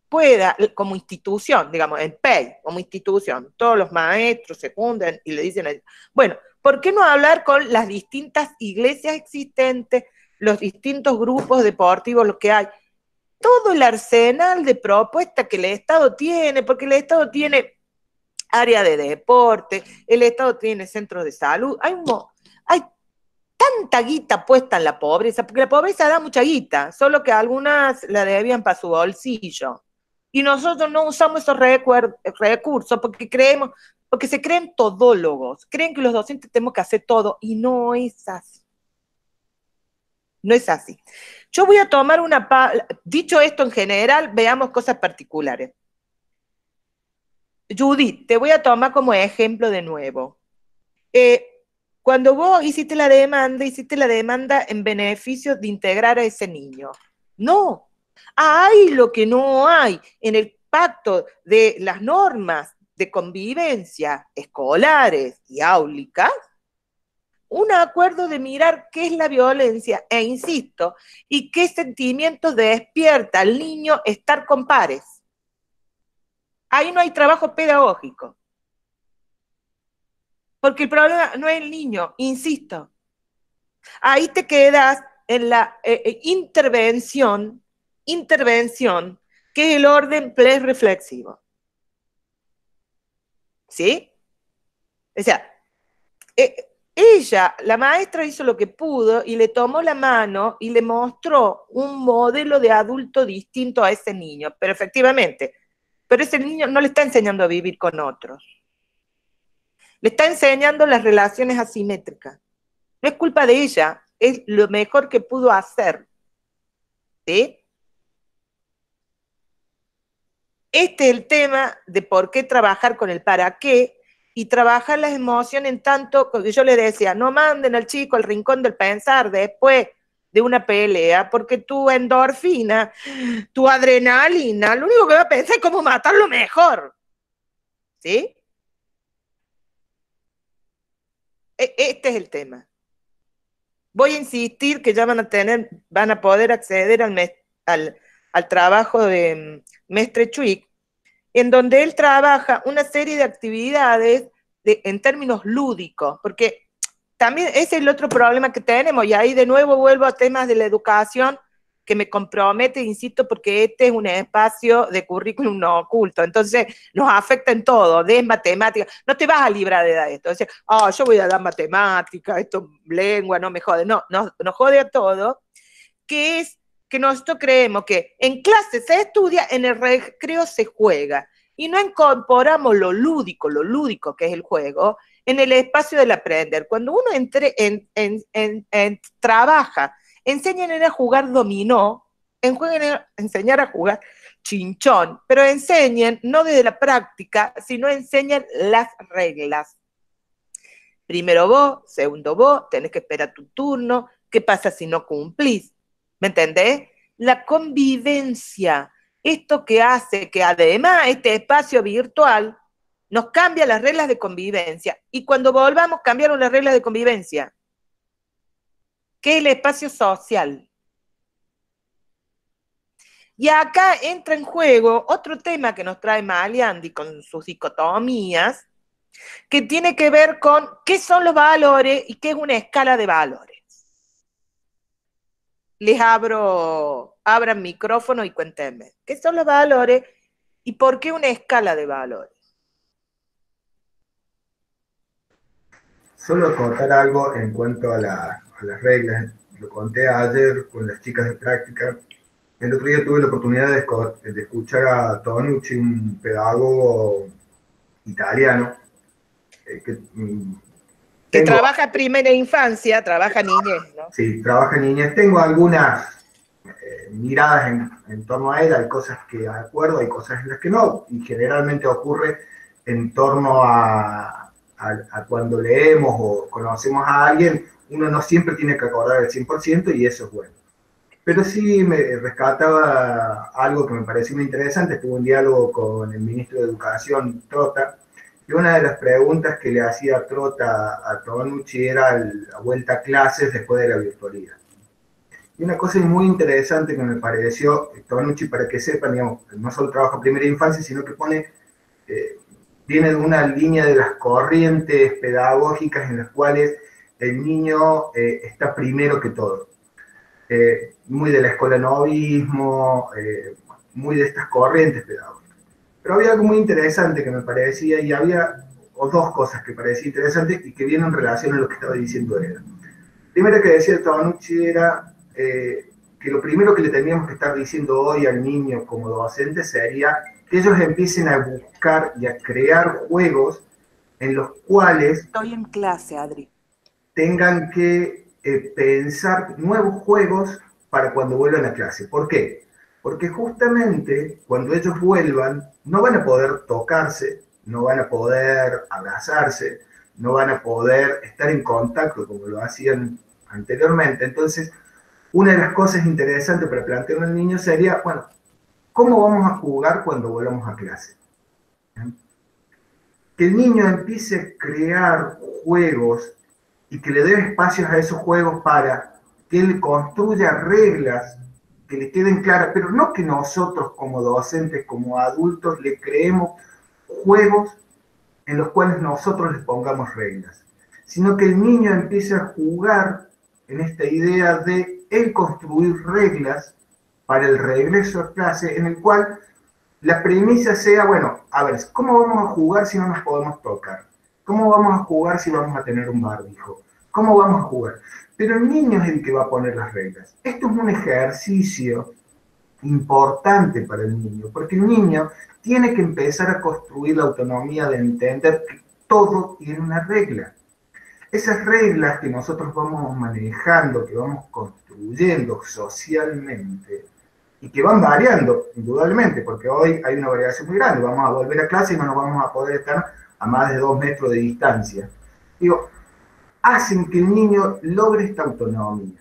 pueda, como institución, digamos, el PEI, como institución, todos los maestros se juntan y le dicen, bueno, ¿por qué no hablar con las distintas iglesias existentes, los distintos grupos deportivos, lo que hay? Todo el arsenal de propuestas que el Estado tiene, porque el Estado tiene área de deporte, el Estado tiene centros de salud, hay tanta guita puesta en la pobreza, porque la pobreza da mucha guita, solo que algunas la debían para su bolsillo. Y nosotros no usamos esos recursos porque se creen todólogos, creen que los docentes tenemos que hacer todo, y no es así. No es así. Yo voy a tomar dicho esto en general, veamos cosas particulares. Judith, te voy a tomar como ejemplo de nuevo. Cuando vos hiciste la demanda en beneficio de integrar a ese niño. No, hay lo que no hay en el pacto de las normas de convivencia escolares y áulicas, un acuerdo de mirar qué es la violencia, e insisto, y qué sentimientos despierta al niño estar con pares. Ahí no hay trabajo pedagógico. Porque el problema no es el niño, insisto. Ahí te quedas en la intervención, que es el orden reflexivo. ¿Sí? O sea, ella, la maestra, hizo lo que pudo y le tomó la mano y le mostró un modelo de adulto distinto a ese niño, pero efectivamente, pero ese niño no le está enseñando a vivir con otros. Le está enseñando las relaciones asimétricas. No es culpa de ella, es lo mejor que pudo hacer. ¿Sí? Este es el tema de por qué trabajar con el para qué y trabajar las emociones en tanto, porque yo le decía, no manden al chico al rincón del pensar después de una pelea, porque tu endorfina, tu adrenalina, lo único que va a pensar es cómo matarlo mejor. ¿Sí? Este es el tema. Voy a insistir que ya van a poder acceder al trabajo de Mestre Chuic, en donde él trabaja una serie de actividades en términos lúdicos, porque también ese es el otro problema que tenemos, y ahí de nuevo vuelvo a temas de la educación, que me compromete, insisto, porque este es un espacio de currículum no oculto, entonces nos afecta en todo, de matemáticas, no te vas a librar de esto, decir, yo voy a dar matemática, esto lengua, no me jode, no, nos jode a todo, que es que nosotros creemos que en clase se estudia, en el recreo se juega, y no incorporamos lo lúdico que es el juego, en el espacio del aprender. Cuando uno trabaja, enseñan a jugar dominó, enseñar a jugar chinchón, pero enseñen, no desde la práctica, sino enseñan las reglas. Primero vos, segundo vos, tenés que esperar tu turno, ¿qué pasa si no cumplís? ¿Me entendés? La convivencia, esto que hace que además este espacio virtual nos cambia las reglas de convivencia, y cuando volvamos cambiaron las reglas de convivencia, que es el espacio social. Y acá entra en juego otro tema que nos trae Maliandi con sus dicotomías, que tiene que ver con qué son los valores y qué es una escala de valores. Les abran micrófono y cuéntenme, ¿qué son los valores y por qué una escala de valores? Solo contar algo en cuanto a las reglas. Lo conté ayer con las chicas de práctica. El otro día tuve la oportunidad de escuchar a Tonucci, un pedagogo italiano, que trabaja primera infancia, trabaja niñez, ¿no? Sí, trabaja niñez. Tengo algunas miradas en torno a él, hay cosas que de acuerdo, hay cosas en las que no, y generalmente ocurre en torno a cuando leemos o conocemos a alguien, uno no siempre tiene que acordar el 100% y eso es bueno. Pero sí me rescataba algo que me pareció muy interesante. Tuve un diálogo con el ministro de Educación, Trota, y una de las preguntas que le hacía Trota a Tonucci era la vuelta a clases después de la virtualidad. Y una cosa muy interesante que me pareció, Tonucci, para que sepan, digamos, no solo trabaja en primera infancia, sino que viene de una línea de las corrientes pedagógicas en las cuales el niño está primero que todo. Muy de la escuela novismo, muy de estas corrientes pedagógicas. Pero había algo muy interesante que me parecía, y había dos cosas que parecían interesantes y que vienen en relación a lo que estaba diciendo él. Primero que decía Tonucci era que lo primero que le teníamos que estar diciendo hoy al niño como docente sería que ellos empiecen a buscar y a crear juegos en los cuales... Estoy en clase, Adri. Tengan que pensar nuevos juegos para cuando vuelvan a clase. ¿Por qué? Porque justamente cuando ellos vuelvan no van a poder tocarse, no van a poder abrazarse, no van a poder estar en contacto como lo hacían anteriormente. Entonces, una de las cosas interesantes para plantearle al niño sería, bueno, ¿cómo vamos a jugar cuando volvamos a clase? Que el niño empiece a crear juegos y que le dé espacios a esos juegos para que él construya reglas que le queden claras, pero no que nosotros como docentes, como adultos, le creemos juegos en los cuales nosotros les pongamos reglas, sino que el niño empiece a jugar en esta idea de él construir reglas para el regreso a clase, en el cual la premisa sea, bueno, a ver, ¿cómo vamos a jugar si no nos podemos tocar? ¿Cómo vamos a jugar si vamos a tener un barbijo? ¿Cómo vamos a jugar? Pero el niño es el que va a poner las reglas. Esto es un ejercicio importante para el niño, porque el niño tiene que empezar a construir la autonomía de entender que todo tiene una regla. Esas reglas que nosotros vamos manejando, que vamos construyendo socialmente, y que van variando, indudablemente, porque hoy hay una variación muy grande. Vamos a volver a clase y no nos vamos a poder estar a más de 2 metros de distancia. Digo, hacen que el niño logre esta autonomía,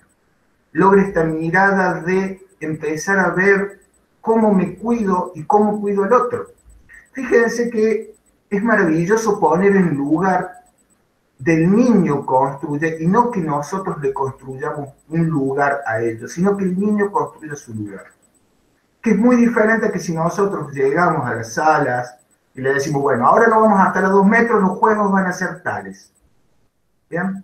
logre esta mirada de empezar a ver cómo me cuido y cómo cuido al otro. Fíjense que es maravilloso poner en lugar del niño construye, y no que nosotros le construyamos un lugar a ellos, sino que el niño construya su lugar. que es muy diferente a que si nosotros llegamos a las salas y le decimos, bueno, ahora no vamos a estar a 2 metros, los juegos van a ser tales. ¿Bien?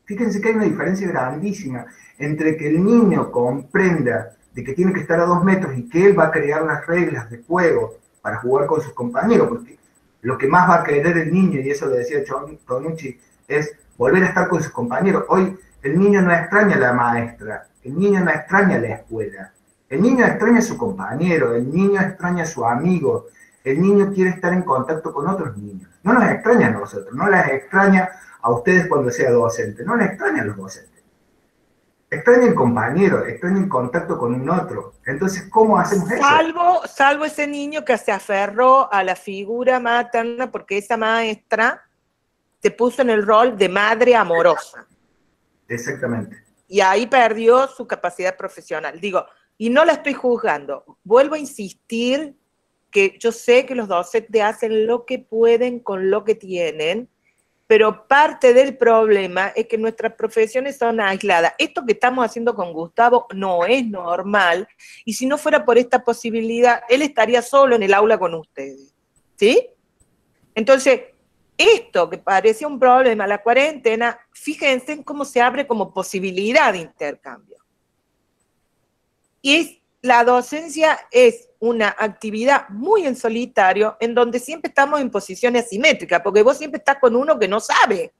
Fíjense que hay una diferencia grandísima entre que el niño comprenda de que tiene que estar a 2 metros y que él va a crear las reglas de juego para jugar con sus compañeros, porque lo que más va a querer el niño, y eso lo decía Tonucci, es volver a estar con sus compañeros. Hoy el niño no extraña a la maestra, el niño no extraña a la escuela, el niño extraña a su compañero, el niño extraña a su amigo, el niño quiere estar en contacto con otros niños. No nos extraña a nosotros, no las extraña a ustedes cuando sea docente, no les extraña a los docentes. Extraña el compañero, extraña el contacto con un otro. Entonces, ¿cómo hacemos eso? Salvo ese niño que se aferró a la figura materna porque esa maestra se puso en el rol de madre amorosa. Exactamente. Y ahí perdió su capacidad profesional. Digo, y no la estoy juzgando. Vuelvo a insistir que yo sé que los docentes hacen lo que pueden con lo que tienen, pero parte del problema es que nuestras profesiones son aisladas. Esto que estamos haciendo con Gustavo no es normal, y si no fuera por esta posibilidad, él estaría solo en el aula con ustedes, ¿sí? Entonces, esto que parecía un problema, la cuarentena, fíjense en cómo se abre como posibilidad de intercambio. Y la docencia es una actividad muy en solitario, en donde siempre estamos en posiciones asimétricas, porque vos siempre estás con uno que no sabe.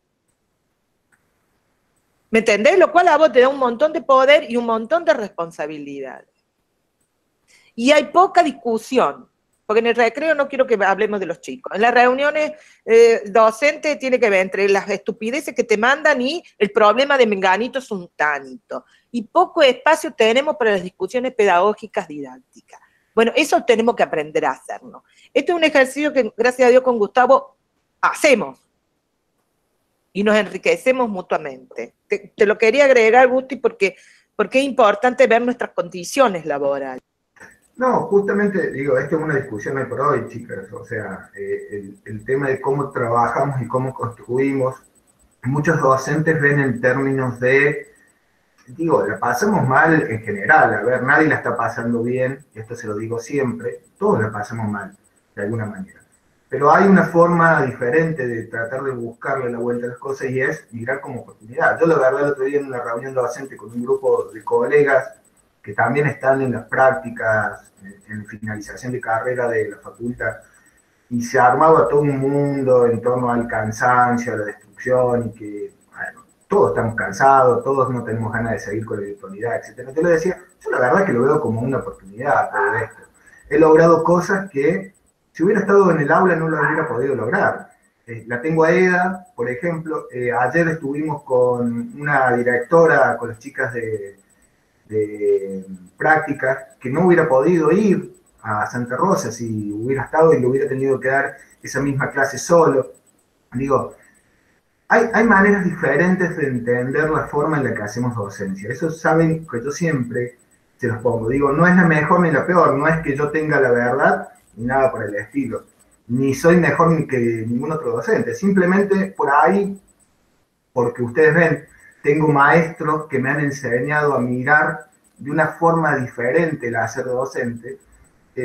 ¿Me entendés? Lo cual a vos te da un montón de poder y un montón de responsabilidades. Y hay poca discusión, porque en el recreo no quiero que hablemos de los chicos. En las reuniones docentes tiene que ver entre las estupideces que te mandan y el problema de menganito es un tanito. Y poco espacio tenemos para las discusiones pedagógicas didácticas. Bueno, eso tenemos que aprender a hacerlo. Este es un ejercicio que, gracias a Dios, con Gustavo hacemos. Y nos enriquecemos mutuamente. Te lo quería agregar, Gusti, porque es importante ver nuestras condiciones laborales. No, justamente, digo, esto es una discusión hoy por hoy, chicas. O sea, el tema de cómo trabajamos y cómo construimos, muchos docentes ven en términos de, digo, la pasamos mal en general. A ver, nadie la está pasando bien, y esto se lo digo siempre, todos la pasamos mal, de alguna manera. Pero hay una forma diferente de tratar de buscarle la vuelta a las cosas, y es mirar como oportunidad. Yo, la verdad, el otro día en una reunión docente con un grupo de colegas que también están en las prácticas, en finalización de carrera de la facultad, y se armaba todo un mundo en torno al cansancio, a la destrucción, y que, bueno, todos estamos cansados, todos no tenemos ganas de seguir con la virtualidad, etc. Yo le decía, yo la verdad que lo veo como una oportunidad todo esto. He logrado cosas que, si hubiera estado en el aula, no lo hubiera podido lograr. La tengo a Eda, por ejemplo. Ayer estuvimos con una directora, con las chicas de prácticas, que no hubiera podido ir a Santa Rosa si hubiera estado y le hubiera tenido que dar esa misma clase solo. Digo, hay maneras diferentes de entender la forma en la que hacemos docencia. Eso saben que yo siempre se los pongo. Digo, no es la mejor ni la peor, no es que yo tenga la verdad ni nada por el estilo. Ni soy mejor ni que ningún otro docente. Simplemente por ahí, porque ustedes ven, tengo maestros que me han enseñado a mirar de una forma diferente el hacer docente.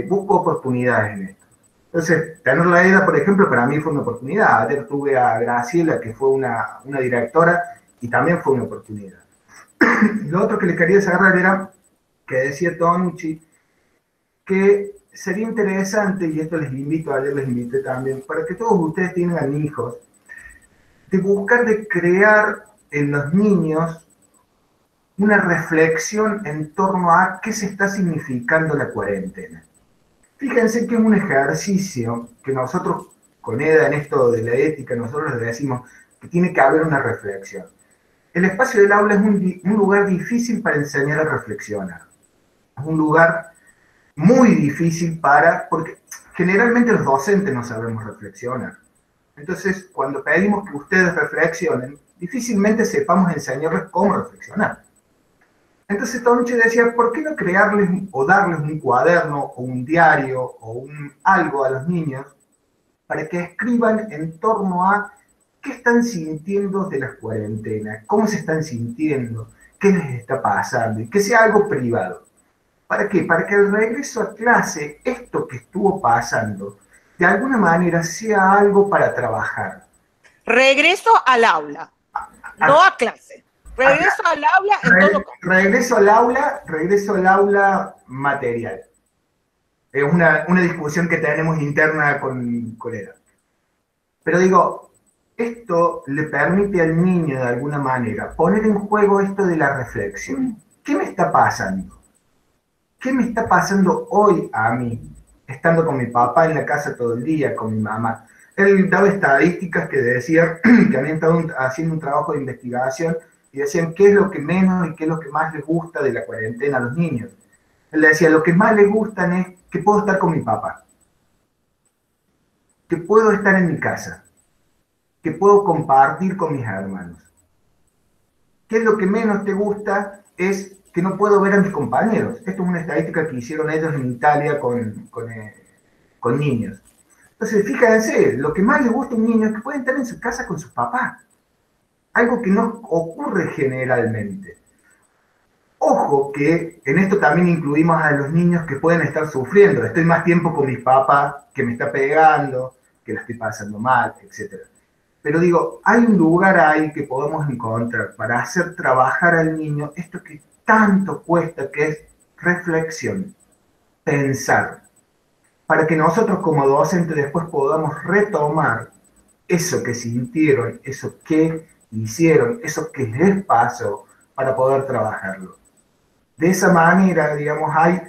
Busco oportunidades en esto. Entonces, tener la EDA, por ejemplo, para mí fue una oportunidad. Ayer tuve a Graciela, que fue una directora, y también fue una oportunidad. Lo otro que les quería cerrar era que decía Tonucci que sería interesante, y esto les invito, ayer les invité también, para que todos ustedes tengan hijos, de buscar de crear en los niños una reflexión en torno a qué se está significando la cuarentena. Fíjense que es un ejercicio que nosotros, con EDA, en esto de la ética, nosotros les decimos que tiene que haber una reflexión. El espacio del aula es un lugar difícil para enseñar a reflexionar. Es un lugar muy difícil porque generalmente los docentes no sabemos reflexionar. Entonces, cuando pedimos que ustedes reflexionen, difícilmente sepamos enseñarles cómo reflexionar. Entonces Tonucci decía, ¿por qué no crearles o darles un cuaderno o un diario o algo a los niños para que escriban en torno a qué están sintiendo de las cuarentenas, cómo se están sintiendo, qué les está pasando, y que sea algo privado? ¿Para qué? Para que al regreso a clase, esto que estuvo pasando, de alguna manera sea algo para trabajar. Regreso al aula, no a clase. Regreso al aula en todo caso. Regreso al aula material. Es una discusión que tenemos interna con colegas. Pero digo, esto le permite al niño de alguna manera poner en juego esto de la reflexión. ¿Qué me está pasando? ¿Qué me está pasando hoy a mí? Estando con mi papá en la casa todo el día, con mi mamá. Él daba estadísticas que decían que habían estado haciendo un trabajo de investigación y decían qué es lo que menos y qué es lo que más les gusta de la cuarentena a los niños. Él decía, lo que más les gustan es que puedo estar con mi papá, que puedo estar en mi casa, que puedo compartir con mis hermanos. ¿Qué es lo que menos te gusta? Es que no puedo ver a mis compañeros. Esto es una estadística que hicieron ellos en Italia con niños. Entonces, fíjense, lo que más les gusta a un niño es que pueden estar en su casa con sus papás. Algo que no ocurre generalmente. Ojo que en esto también incluimos a los niños que pueden estar sufriendo. Estoy más tiempo con mis papás, que me está pegando, que la estoy pasando mal, etc. Pero digo, hay un lugar ahí que podemos encontrar para hacer trabajar al niño esto que tanto cuesta, que es reflexión, pensar, para que nosotros como docentes después podamos retomar eso que sintieron, eso que hicieron, eso que les pasó, para poder trabajarlo. De esa manera, digamos, hay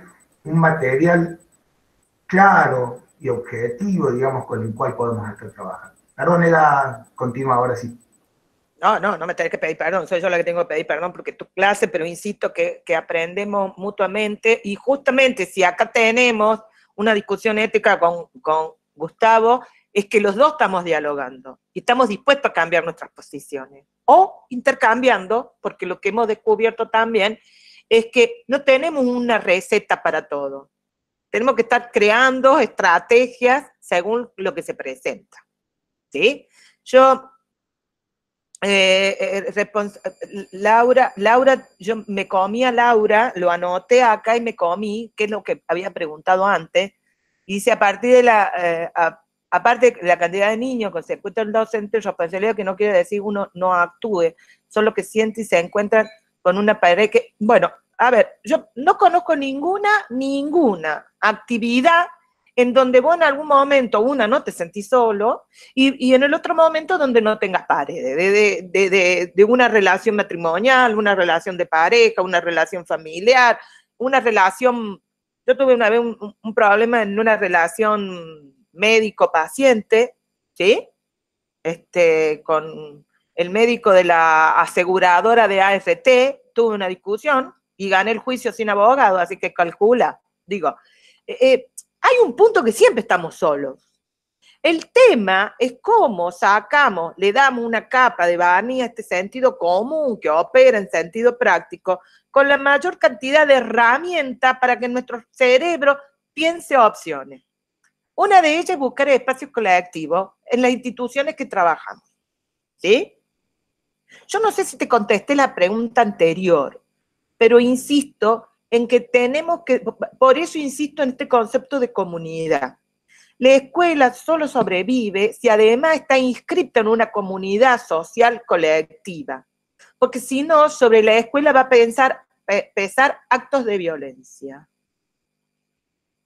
un material claro y objetivo, digamos, con el cual podemos estar trabajando. Perdón, continúa ahora sí. No me tenés que pedir perdón, soy yo la que tengo que pedir perdón porque tu clase, pero insisto que aprendemos mutuamente y justamente si acá tenemos una discusión ética con Gustavo, es que los dos estamos dialogando y estamos dispuestos a cambiar nuestras posiciones o intercambiando, porque lo que hemos descubierto también es que no tenemos una receta para todo. Tenemos que estar creando estrategias según lo que se presenta. ¿Sí? Yo, Laura, yo me comí a Laura, lo anoté acá y me comí, que es lo que había preguntado antes, y dice, a partir de aparte de la cantidad de niños con circuito del docente, responsabilidad que no quiere decir uno no actúe, solo que siente y se encuentran con una pared que, bueno, a ver, yo no conozco ninguna actividad en donde vos en algún momento, no te sentís solo, y en el otro momento donde no tengas paredes, de una relación matrimonial, una relación de pareja, una relación familiar, una relación, yo tuve una vez un problema en una relación médico-paciente, ¿sí? Con el médico de la aseguradora de AFT, tuve una discusión y gané el juicio sin abogado, así que calcula, digo, hay un punto que siempre estamos solos. El tema es cómo sacamos, le damos una capa de barniz a este sentido común que opera en sentido práctico con la mayor cantidad de herramientas para que nuestro cerebro piense opciones. Una de ellas es buscar espacios colectivos en las instituciones que trabajamos. ¿Sí? Yo no sé si te contesté la pregunta anterior, pero insisto en que tenemos que, por eso insisto en este concepto de comunidad. La escuela solo sobrevive si además está inscrita en una comunidad social colectiva, porque si no, sobre la escuela va a pesar actos de violencia.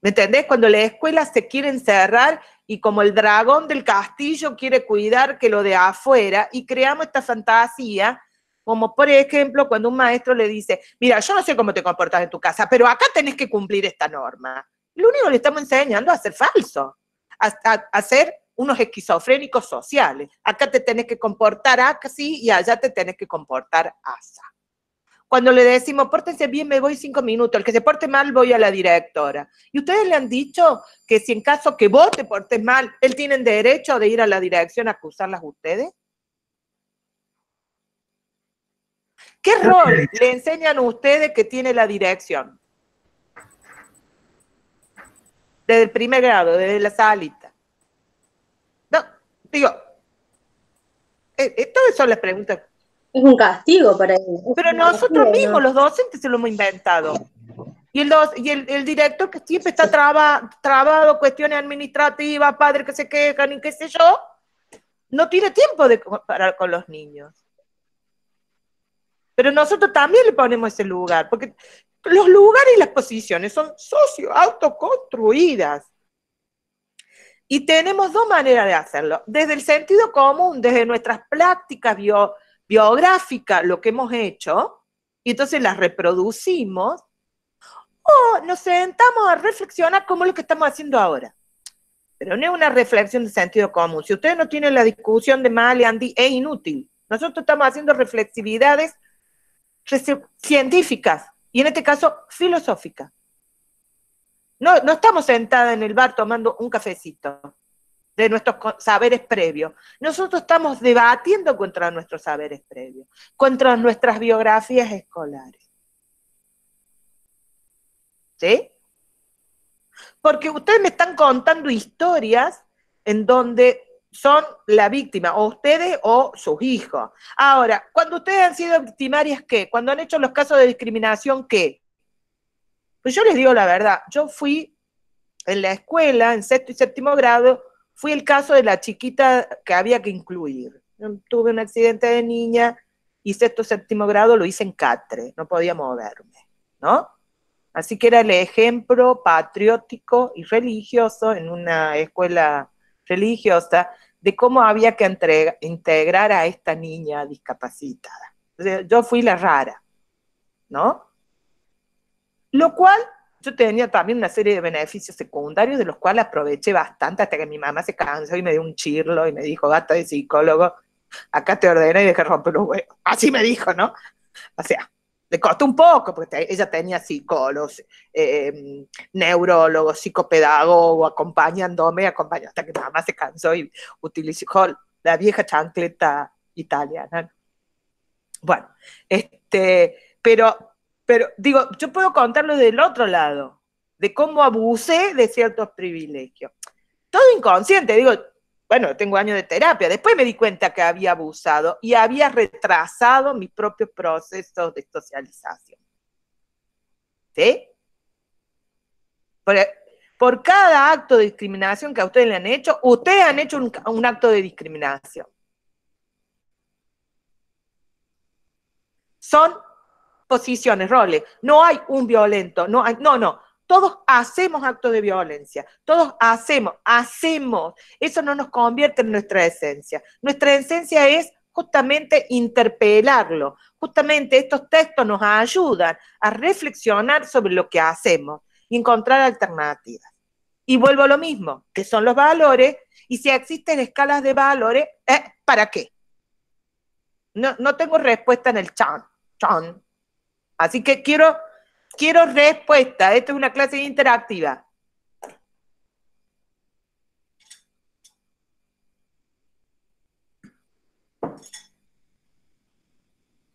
¿Me entendés? Cuando la escuela se quiere encerrar y como el dragón del castillo quiere cuidar que lo de afuera y creamos esta fantasía, como por ejemplo cuando un maestro le dice, mira, yo no sé cómo te comportas en tu casa, pero acá tenés que cumplir esta norma. Lo único que le estamos enseñando es a ser falso, a ser unos esquizofrénicos sociales. Acá te tenés que comportar así y allá te tenés que comportar así. Cuando le decimos, pórtense bien, me voy 5 minutos, el que se porte mal, voy a la directora. ¿Y ustedes le han dicho que si en caso que vos te portes mal, él tiene derecho de ir a la dirección a acusarlas a ustedes? ¿Qué rol le enseñan a ustedes que tiene la dirección? Desde el primer grado, desde la salita. No, digo, todas son las preguntas. Es un castigo para ellos. Pero nosotros mismos, los docentes, se lo hemos inventado. el director que siempre está trabado, cuestiones administrativas, padres que se quejan y qué sé yo, no tiene tiempo de comparar con los niños. Pero nosotros también le ponemos ese lugar, porque los lugares y las posiciones son autoconstruidas. Y tenemos dos maneras de hacerlo. Desde el sentido común, desde nuestras prácticas biográficas, lo que hemos hecho, y entonces las reproducimos, o nos sentamos a reflexionar como lo que estamos haciendo ahora. Pero no es una reflexión de sentido común. Si ustedes no tienen la discusión de Magali y Andy, es inútil. Nosotros estamos haciendo reflexividades científicas, y en este caso, filosóficas. No estamos sentadas en el bar tomando un cafecito de nuestros saberes previos. Nosotros estamos debatiendo contra nuestros saberes previos, contra nuestras biografías escolares. ¿Sí? Porque ustedes me están contando historias en donde son la víctima, o ustedes o sus hijos. Ahora, cuando ustedes han sido victimarias, ¿qué? Cuando han hecho los casos de discriminación, ¿qué? Pues yo les digo la verdad, yo fui en la escuela, en 6º y 7º grado, fui el caso de la chiquita que había que incluir. Yo tuve un accidente de niña y 6º y 7º grado lo hice en catre, no podía moverme, ¿no? Así que era el ejemplo patriótico y religioso en una escuela religiosa de cómo había que integrar a esta niña discapacitada. Entonces, yo fui la rara, ¿no? Lo cual, yo tenía también una serie de beneficios secundarios de los cuales aproveché bastante hasta que mi mamá se cansó y me dio un chirlo y me dijo, gata de psicólogo, acá te ordena y deja romper los huevos. Así me dijo, ¿no? O sea, le costó un poco, porque ella tenía psicólogos, neurólogos, psicopedagogos, acompañándome, hasta que mi mamá se cansó y utilizó la vieja chancleta italiana. Bueno, pero digo, yo puedo contarlo del otro lado, de cómo abusé de ciertos privilegios. Todo inconsciente, digo, bueno, tengo años de terapia, después me di cuenta que había abusado y había retrasado mis propios procesos de socialización. ¿Sí? Por cada acto de discriminación que a ustedes le han hecho un acto de discriminación. Son posiciones, roles. No hay un violento, no. Todos hacemos actos de violencia, todos hacemos. Eso no nos convierte en nuestra esencia. Nuestra esencia es justamente interpelarlo. Justamente estos textos nos ayudan a reflexionar sobre lo que hacemos y encontrar alternativas. Y vuelvo a lo mismo, que son los valores, y si existen escalas de valores, ¿para qué? No tengo respuesta en el chan. Así que quiero respuesta. Esto es una clase interactiva.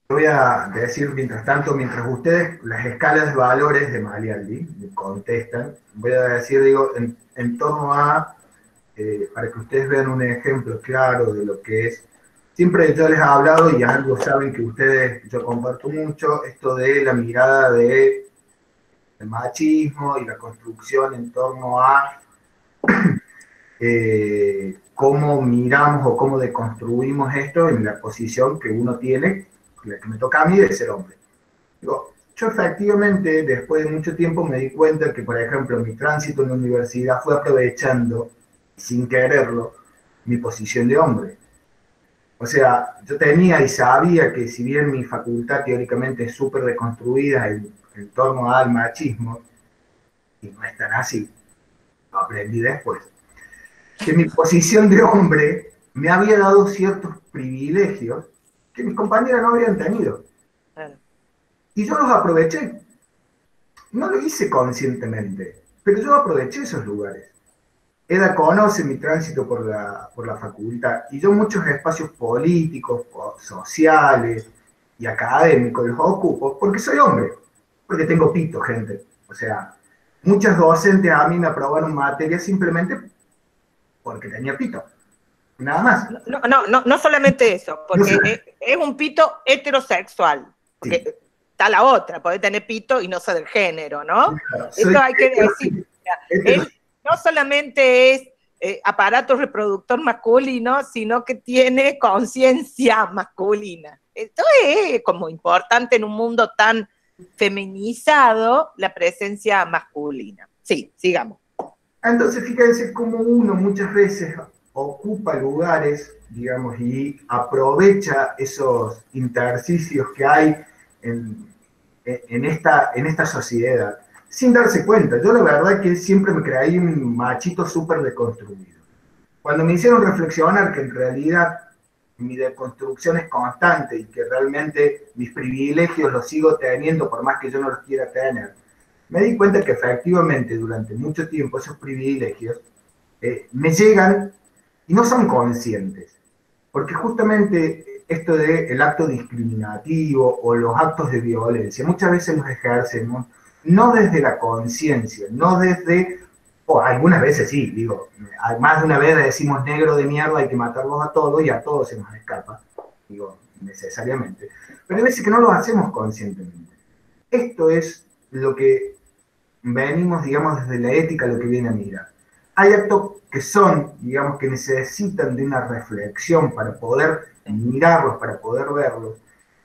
Voy a decir, mientras tanto, mientras ustedes, las escalas de valores de Magali contestan, voy a decir, digo, en torno a, para que ustedes vean un ejemplo claro de lo que es. Siempre yo les he hablado, y algo saben que ustedes, yo comparto mucho, esto de la mirada de el machismo y la construcción en torno a cómo miramos o cómo deconstruimos esto en la posición que uno tiene, la que me toca a mí, de ser hombre. Digo, yo efectivamente, después de mucho tiempo, me di cuenta que, por ejemplo, mi tránsito en la universidad fue aprovechando, sin quererlo, mi posición de hombre. O sea, yo tenía y sabía que si bien mi facultad teóricamente es súper deconstruida en torno al machismo, y no es tan así, lo aprendí después, que mi posición de hombre me había dado ciertos privilegios que mis compañeras no habían tenido. Y yo los aproveché. No lo hice conscientemente, pero yo aproveché esos lugares. Eda conoce mi tránsito por la facultad, y yo muchos espacios políticos, sociales y académicos los ocupo porque soy hombre, porque tengo pito, gente. O sea, muchas docentes a mí me aprobaron materias simplemente porque tenía pito. Nada más. No solamente eso, porque es un pito heterosexual. Sí. está la otra, puede tener pito y no ser del género, ¿no? Esto hay que decir. Él no solamente es aparato reproductor masculino, sino que tiene conciencia masculina. Esto es como importante en un mundo tan feminizado, la presencia masculina. Sí, sigamos. Entonces, fíjense cómo uno muchas veces ocupa lugares, digamos, y aprovecha esos intersticios que hay en esta sociedad, sin darse cuenta. Yo la verdad que siempre me creí un machito súper deconstruido. Cuando me hicieron reflexionar que en realidad mi deconstrucción es constante y que realmente mis privilegios los sigo teniendo por más que yo no los quiera tener, me di cuenta que efectivamente durante mucho tiempo esos privilegios me llegan y no son conscientes. Porque justamente esto del acto discriminativo o los actos de violencia muchas veces los ejercemos no desde la conciencia, no desde, o algunas veces sí, digo, más de una vez decimos negro de mierda, hay que matarlos a todos y a todos se nos escapa, digo, necesariamente. Pero hay veces que no lo hacemos conscientemente. Esto es lo que venimos, digamos, desde la ética, lo que viene a mirar. Hay actos que son, digamos, que necesitan de una reflexión para poder mirarlos, para poder verlos,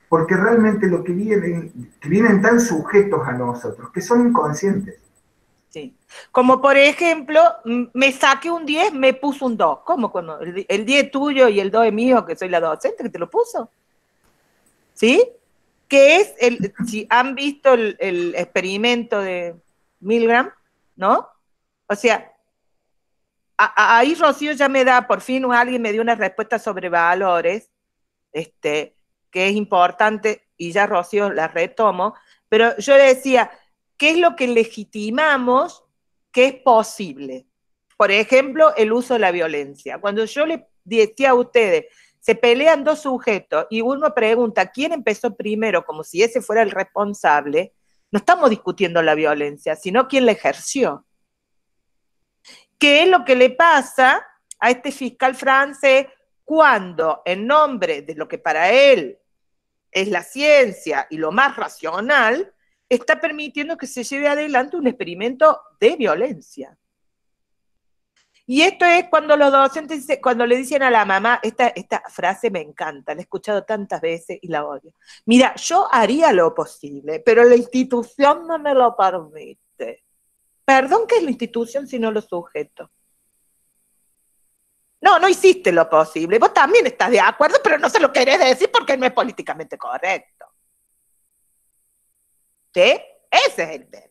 porque realmente lo que vienen tan sujetos a nosotros, que son inconscientes. Sí. Como por ejemplo, me saqué un 10, me puso un 2. ¿Cómo? Cuando el 10 tuyo y el 2 es mío, que soy la docente que te lo puso. ¿Sí? Que es, si han visto el experimento de Milgram, ¿no? O sea, ahí Rocío ya me da, por fin alguien me dio una respuesta sobre valores, que es importante, y ya Rocío la retomo, pero yo le decía, ¿qué es lo que legitimamos que es posible? Por ejemplo, el uso de la violencia. Cuando yo le decía a ustedes, se pelean dos sujetos y uno pregunta quién empezó primero, como si ese fuera el responsable, no estamos discutiendo la violencia, sino quién la ejerció. ¿Qué es lo que le pasa a este fiscal francés cuando, en nombre de lo que para él es la ciencia y lo más racional, está permitiendo que se lleve adelante un experimento de violencia? Y esto es cuando los docentes, cuando le dicen a la mamá, esta frase me encanta, la he escuchado tantas veces y la odio. Mira, yo haría lo posible, pero la institución no me lo permite. Perdón, ¿qué es la institución si no los sujetos? No, no hiciste lo posible. Vos también estás de acuerdo, pero no se lo querés decir porque no es políticamente correcto. ¿Sí? Ese es el tema.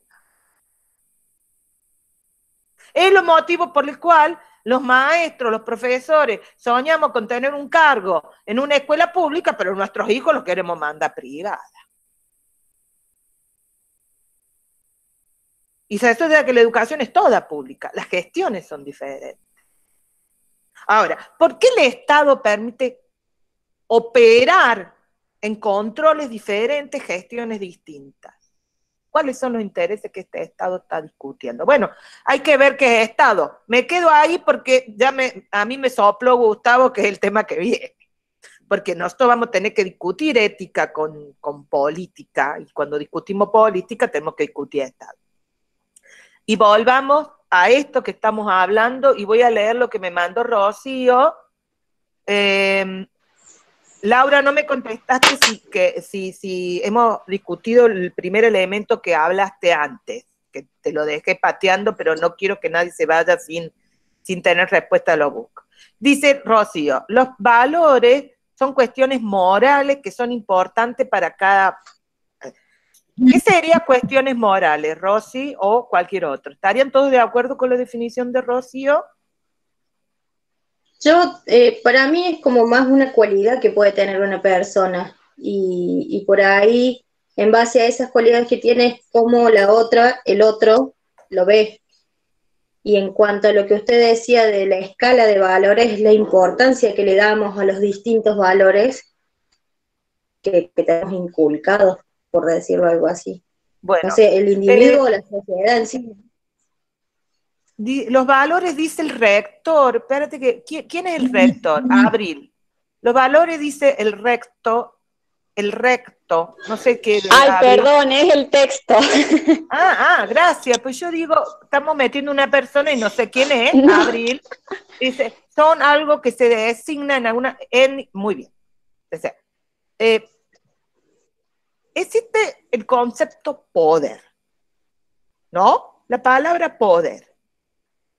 Es los motivos por el cual los maestros, los profesores, soñamos con tener un cargo en una escuela pública, pero nuestros hijos los queremos mandar privada. Y se estudia que la educación es toda pública, las gestiones son diferentes. Ahora, ¿por qué el Estado permite operar en controles diferentes, gestiones distintas? ¿Cuáles son los intereses que este Estado está discutiendo? Bueno, hay que ver qué es Estado. Me quedo ahí porque ya a mí me sopló Gustavo, que es el tema que viene. Porque nosotros vamos a tener que discutir ética con política, y cuando discutimos política tenemos que discutir Estado. Y volvamos a esto que estamos hablando, y voy a leer lo que me mandó Rocío. Laura, no me contestaste si hemos discutido el primer elemento que hablaste antes, que te lo dejé pateando, pero no quiero que nadie se vaya sin tener respuesta a lo busco. Dice Rocío, los valores son cuestiones morales que son importantes para cada... ¿Qué serían cuestiones morales, Rosy, o cualquier otro? ¿Estarían todos de acuerdo con la definición de Rocío? Yo, para mí es como más una cualidad que puede tener una persona y por ahí, en base a esas cualidades que tiene, como el otro lo ve. Y en cuanto a lo que usted decía de la escala de valores, la importancia que le damos a los distintos valores que tenemos inculcados, por decirlo algo así. Bueno, no sé, el individuo o la sociedad en sí. Los valores, dice el rector, espérate, ¿quién es el rector? Abril. Los valores, dice el rector, el recto, no sé qué. Ay, perdón, es el texto. Gracias, pues yo digo, estamos metiendo una persona y no sé quién es, No. Abril, dice, son algo que se designa en alguna, muy bien. Entonces, existe el concepto poder, ¿no? La palabra poder.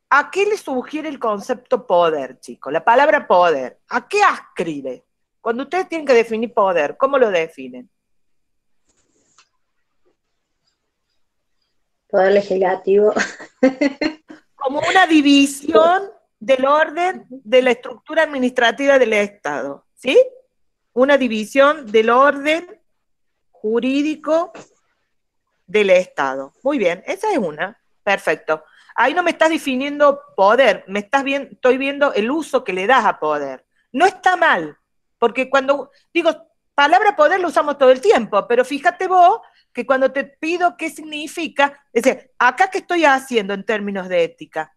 ¿A qué le sugiere el concepto poder, chicos? La palabra poder, ¿a qué ascribe? Cuando ustedes tienen que definir poder, ¿cómo lo definen? Poder legislativo. Como una división del orden de la estructura administrativa del Estado, ¿sí? Una división del orden jurídico del Estado. Muy bien, esa es una. Perfecto. Ahí no me estás definiendo poder, estoy viendo el uso que le das a poder. No está mal, porque cuando digo palabra poder lo usamos todo el tiempo, pero fíjate vos que cuando te pido qué significa, es decir, acá qué estoy haciendo en términos de ética.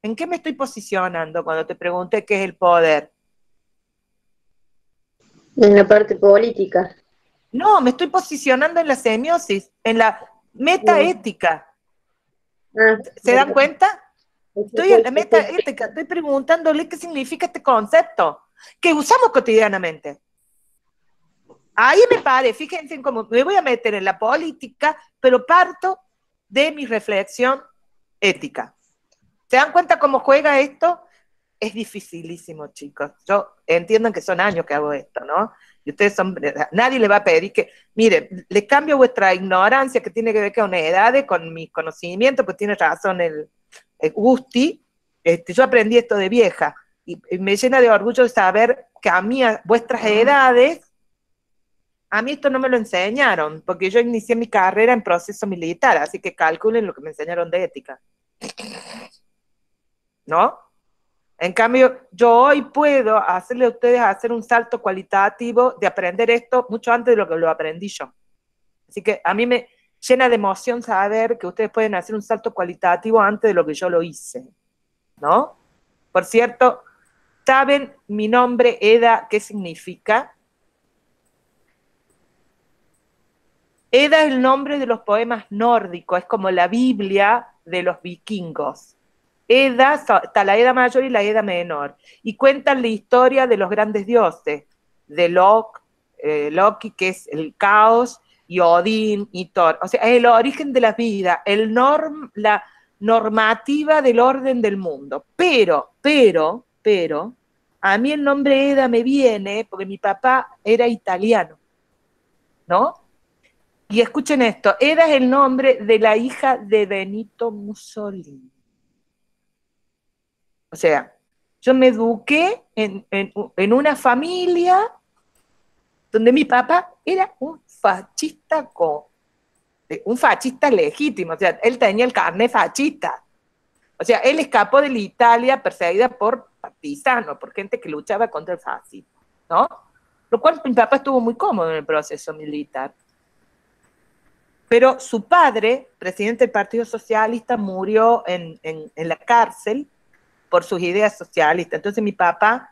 ¿En qué me estoy posicionando cuando te pregunté qué es el poder? En la parte política. No, me estoy posicionando en la semiosis, en la metaética. ¿Se dan cuenta? Estoy en la metaética, estoy preguntándole qué significa este concepto, que usamos cotidianamente. Ahí me pare, fíjense cómo me voy a meter en la política, pero parto de mi reflexión ética. ¿Se dan cuenta cómo juega esto? Es dificilísimo, chicos. Yo entiendo que son años que hago esto, ¿no? Y ustedes nadie le va a pedir que, miren, le cambio vuestra ignorancia que tiene que ver con edades, con mis conocimientos, pues tiene razón el Gusti. Yo aprendí esto de vieja y me llena de orgullo de saber que a mí, a vuestras edades, a mí esto no me lo enseñaron, porque yo inicié mi carrera en proceso militar, así que calculen lo que me enseñaron de ética. ¿No? En cambio, yo hoy puedo hacerle a ustedes hacer un salto cualitativo de aprender esto mucho antes de lo que lo aprendí yo. Así que a mí me llena de emoción saber que ustedes pueden hacer un salto cualitativo antes de lo que yo lo hice, ¿no? Por cierto, ¿saben mi nombre, Eda, qué significa? Eda es el nombre de los poemas nórdicos, es como la Biblia de los vikingos. Eda, está la Eda mayor y la Eda menor, y cuentan la historia de los grandes dioses, de Loki, que es el caos, y Odín y Thor. O sea, es el origen de la vida, la normativa del orden del mundo. Pero, a mí el nombre Eda me viene porque mi papá era italiano, ¿no? Y escuchen esto, Eda es el nombre de la hija de Benito Mussolini. O sea, yo me eduqué en una familia donde mi papá era un fascista legítimo, o sea, él tenía el carnet fascista. O sea, él escapó de la Italia perseguida por partisanos, por gente que luchaba contra el fascismo, ¿no? Lo cual mi papá estuvo muy cómodo en el proceso militar. Pero su padre, presidente del Partido Socialista, murió en la cárcel por sus ideas socialistas. Entonces mi papá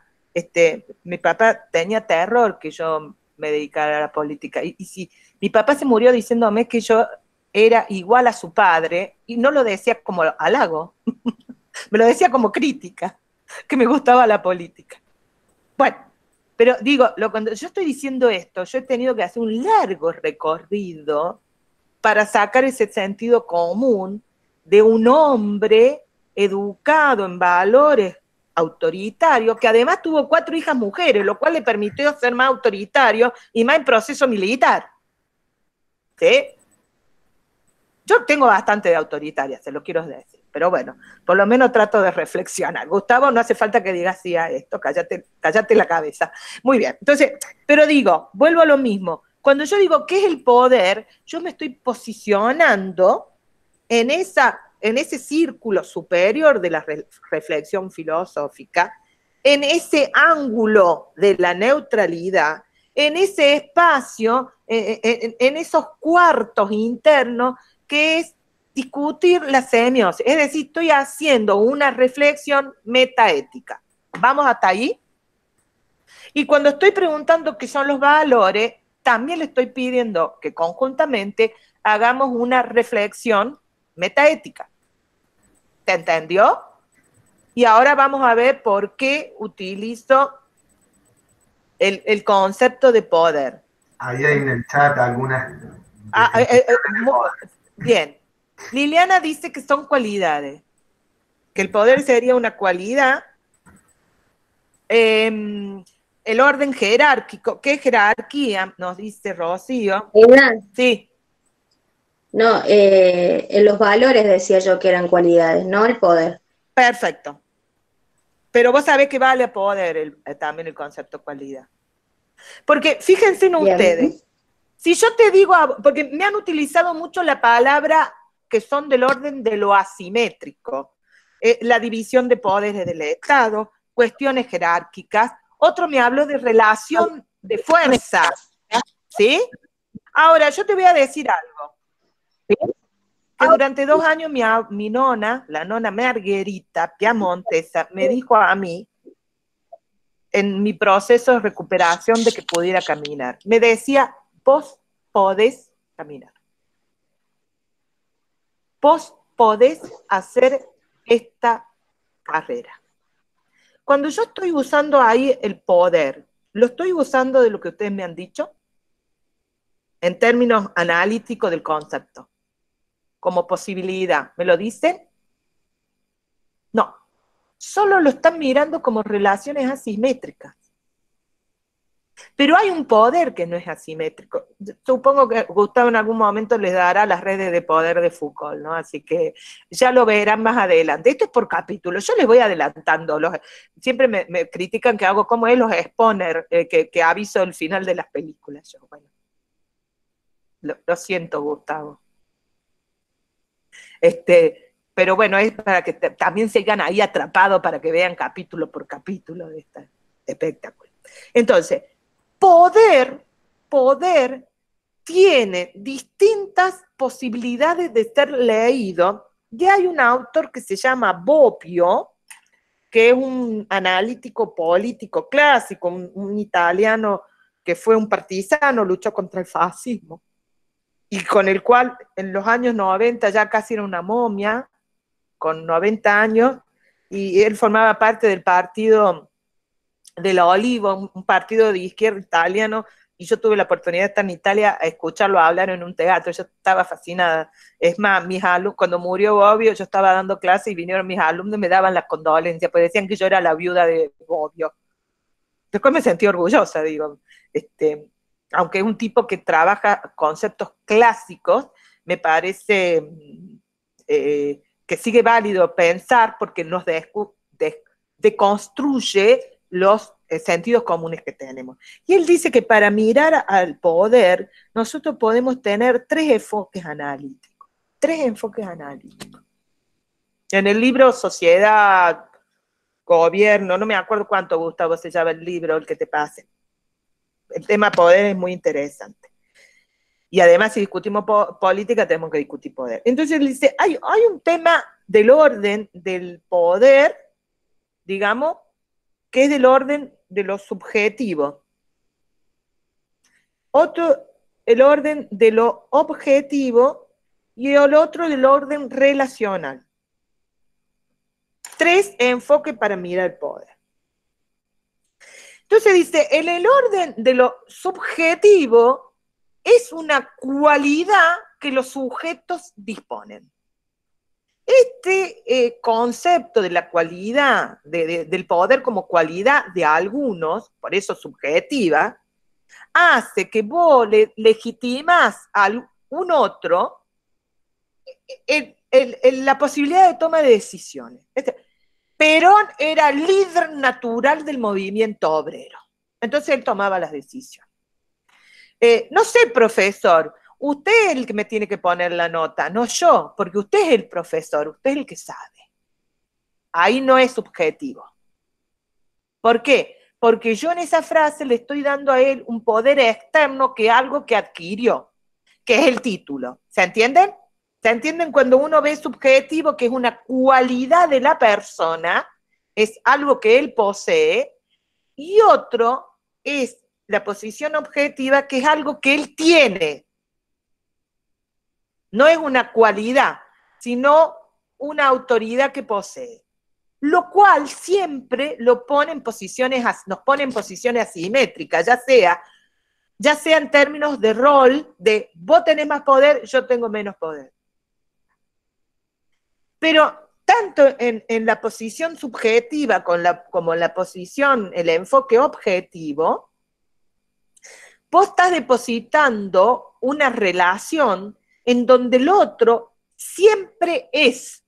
tenía terror que yo me dedicara a la política. Y si mi papá se murió diciéndome que yo era igual a su padre, y no lo decía como halago, me lo decía como crítica, que me gustaba la política. Bueno, pero digo, cuando yo estoy diciendo esto, yo he tenido que hacer un largo recorrido para sacar ese sentido común de un hombre educado en valores autoritarios, que además tuvo 4 hijas mujeres, lo cual le permitió ser más autoritario y más en proceso militar. ¿Sí? Yo tengo bastante de autoritaria, se lo quiero decir, pero bueno, por lo menos trato de reflexionar. Gustavo, no hace falta que digas sí a esto, cállate la cabeza. Muy bien, entonces, pero digo, vuelvo a lo mismo. Cuando yo digo ¿qué es el poder?, yo me estoy posicionando en ese círculo superior de la reflexión filosófica, en ese ángulo de la neutralidad, en ese espacio, en esos cuartos internos que es discutir la semiosis. Es decir, estoy haciendo una reflexión metaética. ¿Vamos hasta ahí? Y cuando estoy preguntando qué son los valores, también le estoy pidiendo que conjuntamente hagamos una reflexión metaética. ¿Te entendió? Y ahora vamos a ver por qué utilizo el concepto de poder. Ahí hay en el chat algunas... Bien. Liliana dice que son cualidades, que el poder sería una cualidad. El orden jerárquico, ¿qué jerarquía? Nos dice Rocío. Sí. No, en los valores decía yo que eran cualidades, no el poder. Perfecto. Pero vos sabés que vale poder también el concepto cualidad. Porque fíjense en ustedes, si yo te digo, porque me han utilizado mucho la palabra que son del orden de lo asimétrico, la división de poderes del Estado, cuestiones jerárquicas, otro me habló de relación de fuerza, ¿sí? Ahora, yo te voy a decir algo. Que durante 2 años mi nona, la nona Margherita Piamontesa, me dijo a mí, en mi proceso de recuperación de que pudiera caminar, me decía, vos podés caminar. Vos podés hacer esta carrera. Cuando yo estoy usando ahí el poder, ¿lo estoy usando de lo que ustedes me han dicho? En términos analíticos del concepto. Como posibilidad. ¿Me lo dicen? No. Solo lo están mirando como relaciones asimétricas. Pero hay un poder que no es asimétrico. Supongo que Gustavo en algún momento les dará las redes de poder de Foucault, ¿no? Así que ya lo verán más adelante. Esto es por capítulo. Yo les voy adelantando. Siempre me critican que hago como es los exponer, que aviso el final de las películas. Yo, bueno, lo siento, Gustavo. Pero bueno, es para que también sigan ahí atrapados para que vean capítulo por capítulo de este espectáculo. Entonces, poder tiene distintas posibilidades de ser leído. Y hay un autor que se llama Bobbio, que es un analítico político clásico, un italiano que fue un partisano, luchó contra el fascismo, y con el cual en los años 90 ya casi era una momia, con 90 años, y él formaba parte del partido de la Oliva, un partido de izquierda italiano, y yo tuve la oportunidad de estar en Italia a escucharlo hablar en un teatro. Yo estaba fascinada. Es más, mis alumnos, cuando murió Bobbio, yo estaba dando clase y vinieron mis alumnos y me daban las condolencias, pues decían que yo era la viuda de Bobbio. Después me sentí orgullosa, digo, aunque es un tipo que trabaja conceptos clásicos, me parece que sigue válido pensar porque nos deconstruye los sentidos comunes que tenemos. Y él dice que para mirar al poder, nosotros podemos tener 3 enfoques analíticos. 3 enfoques analíticos. En el libro Sociedad, Gobierno, no me acuerdo cuánto, Gustavo, se llama el libro, el que te pase. El tema poder es muy interesante. Y además, si discutimos política, tenemos que discutir poder. Entonces él dice, hay un tema del orden del poder, digamos, que es del orden de lo subjetivo. Otro, el orden de lo objetivo, y el otro del orden relacional. 3 enfoques para mirar el poder. Entonces dice, en el orden de lo subjetivo es una cualidad que los sujetos disponen. Este concepto de la cualidad, del poder como cualidad de algunos, por eso subjetiva, hace que vos legitimás a un otro la posibilidad de toma de decisiones. Perón era líder natural del movimiento obrero. Entonces él tomaba las decisiones. No sé, profesor, usted es el que me tiene que poner la nota, no yo, porque usted es el profesor, usted es el que sabe. Ahí no es subjetivo. ¿Por qué? Porque yo en esa frase le estoy dando a él un poder externo que algo que adquirió, que es el título. ¿Se entienden? ¿Se entienden cuando uno ve subjetivo, que es una cualidad de la persona, es algo que él posee, y otro es la posición objetiva, que es algo que él tiene. No es una cualidad, sino una autoridad que posee. Lo cual siempre lo pone en posiciones, nos pone en posiciones asimétricas, ya sea en términos de rol, de vos tenés más poder, yo tengo menos poder. Pero tanto en la posición subjetiva como en la posición, el enfoque objetivo, vos estás depositando una relación en donde el otro siempre es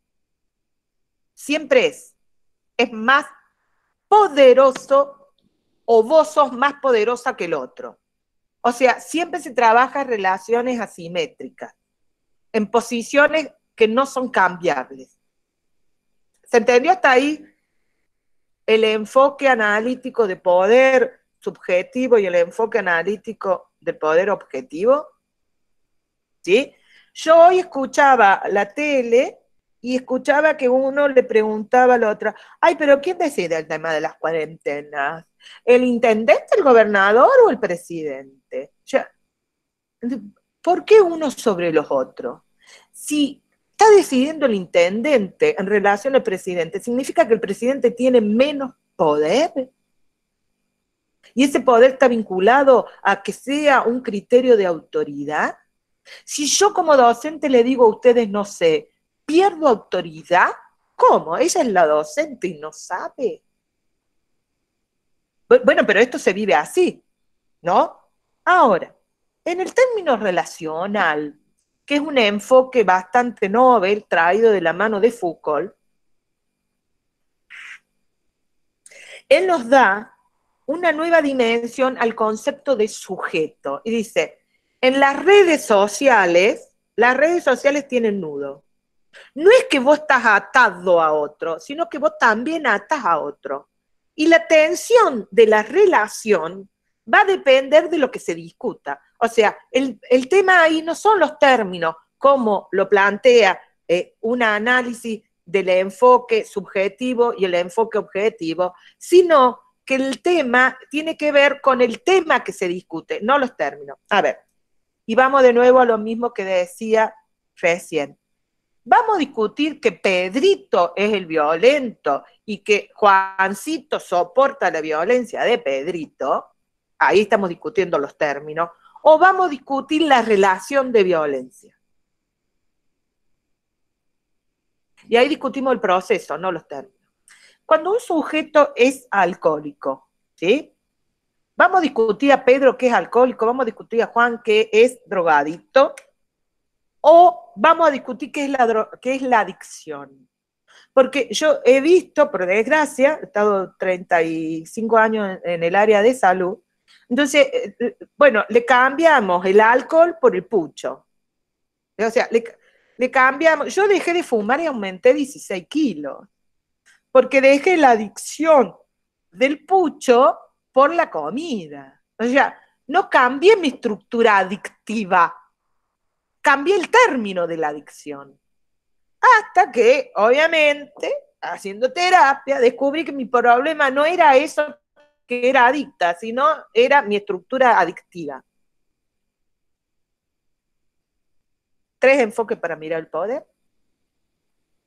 más poderoso o vos sos más poderosa que el otro. O sea, siempre se trabaja en relaciones asimétricas, en posiciones que no son cambiables. ¿Se entendió hasta ahí el enfoque analítico de poder subjetivo y el enfoque analítico de poder objetivo? ¿Sí? Yo hoy escuchaba la tele y escuchaba que uno le preguntaba al otro, ay, pero ¿quién decide el tema de las cuarentenas? ¿El intendente, el gobernador o el presidente? O sea, ¿por qué uno sobre los otros? Si está decidiendo el intendente en relación al presidente, ¿significa que el presidente tiene menos poder? ¿Y ese poder está vinculado a que sea un criterio de autoridad? Si yo como docente le digo a ustedes, no sé, ¿pierdo autoridad? ¿Cómo? Ella es la docente y no sabe. Bueno, pero esto se vive así, ¿no? Ahora, en el término relacional, que es un enfoque bastante novel, traído de la mano de Foucault, él nos da una nueva dimensión al concepto de sujeto. Y dice, en las redes sociales tienen nudo. No es que vos estás atado a otro, sino que vos también atas a otro. Y la tensión de la relación va a depender de lo que se discuta. O sea, el tema ahí no son los términos, como lo plantea un análisis del enfoque subjetivo y el enfoque objetivo, sino que el tema tiene que ver con el tema que se discute, no los términos. A ver, y vamos de nuevo a lo mismo que decía recién. Vamos a discutir que Pedrito es el violento y que Juancito soporta la violencia de Pedrito, ahí estamos discutiendo los términos, o vamos a discutir la relación de violencia. Y ahí discutimos el proceso, no los términos. Cuando un sujeto es alcohólico, ¿sí? Vamos a discutir a Pedro que es alcohólico, vamos a discutir a Juan que es drogadicto, o vamos a discutir qué es la adicción. Porque yo he visto, por desgracia, he estado 35 años en el área de salud, entonces, bueno, le cambiamos el alcohol por el pucho. O sea, le cambiamos, yo dejé de fumar y aumenté 16 kilos, porque dejé la adicción del pucho por la comida. O sea, no cambié mi estructura adictiva, cambié el término de la adicción. Hasta que, obviamente, haciendo terapia, descubrí que mi problema no era eso que era adicta, sino era mi estructura adictiva. 3 enfoques para mirar el poder.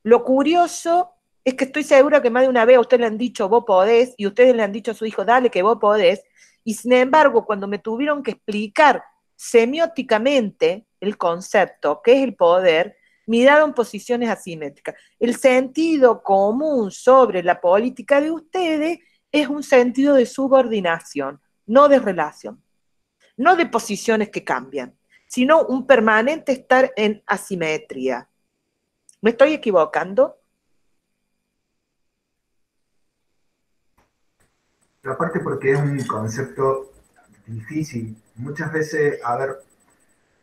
Lo curioso es que estoy segura que más de una vez a ustedes le han dicho vos podés, y ustedes le han dicho a su hijo dale que vos podés, y sin embargo cuando me tuvieron que explicar semióticamente el concepto, que es el poder, miraron posiciones asimétricas. El sentido común sobre la política de ustedes es un sentido de subordinación, no de relación, no de posiciones que cambian, sino un permanente estar en asimetría. ¿Me estoy equivocando? Aparte porque es un concepto difícil. Muchas veces, a ver,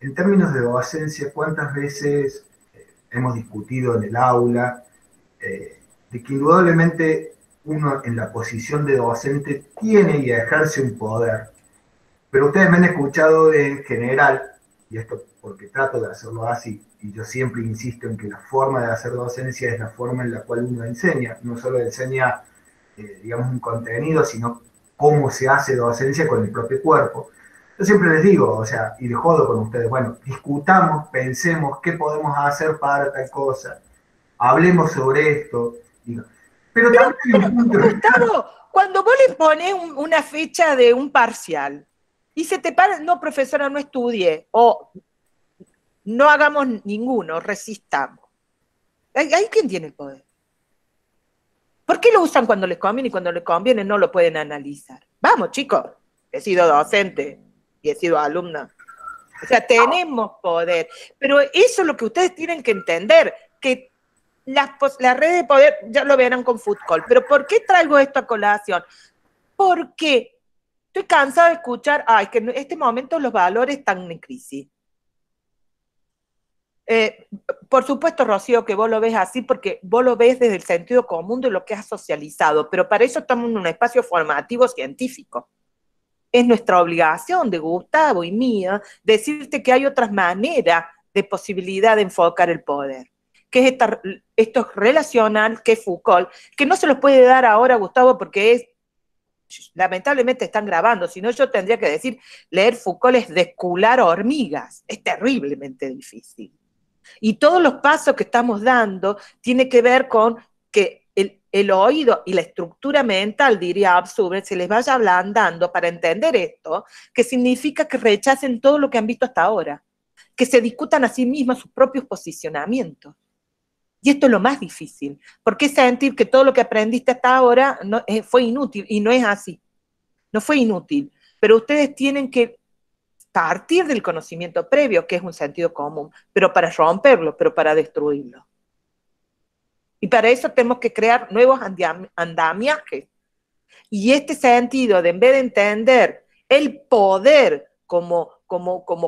en términos de docencia, ¿cuántas veces hemos discutido en el aula de que indudablemente uno en la posición de docente tiene y ejerce un poder? Pero ustedes me han escuchado en general, y esto porque trato de hacerlo así, y yo siempre insisto en que la forma de hacer docencia es la forma en la cual uno enseña, no solo enseña digamos, un contenido, sino cómo se hace docencia con el propio cuerpo. Yo siempre les digo, o sea, y les jodo con ustedes, bueno, discutamos, pensemos qué podemos hacer para tal cosa, hablemos sobre esto, pero también hay un punto... Gustavo, cuando vos le pones una fecha de un parcial y se te para, no, profesora, no estudie, o no hagamos ninguno, resistamos. ¿Hay quién tiene el poder? ¿Por qué lo usan cuando les conviene y cuando les conviene no lo pueden analizar? Vamos, chicos, he sido docente y he sido alumna. O sea, tenemos poder, pero eso es lo que ustedes tienen que entender, que las redes de poder ya lo verán con Fútbol. Pero ¿por qué traigo esto a colación? Porque estoy cansada de escuchar, ay, que en este momento los valores están en crisis. Por supuesto, Rocío, que vos lo ves así porque vos lo ves desde el sentido común de lo que has socializado, pero para eso estamos en un espacio formativo científico. Es nuestra obligación de Gustavo y mía decirte que hay otras maneras de posibilidad de enfocar el poder, que es esto relacional, que es Foucault, que no se los puede dar ahora, Gustavo, porque lamentablemente están grabando, si no yo tendría que decir, leer Foucault es descular hormigas, es terriblemente difícil. Y todos los pasos que estamos dando tiene que ver con que el oído y la estructura mental, diría Absurd, se les vaya ablandando para entender esto, que significa que rechacen todo lo que han visto hasta ahora, que se discutan a sí mismos sus propios posicionamientos. Y esto es lo más difícil, porque sentir que todo lo que aprendiste hasta ahora fue inútil, y no es así. No fue inútil, pero ustedes tienen que partir del conocimiento previo, que es un sentido común, pero para romperlo, pero para destruirlo. Y para eso tenemos que crear nuevos andamiajes. Y este sentido de, en vez de entender el poder como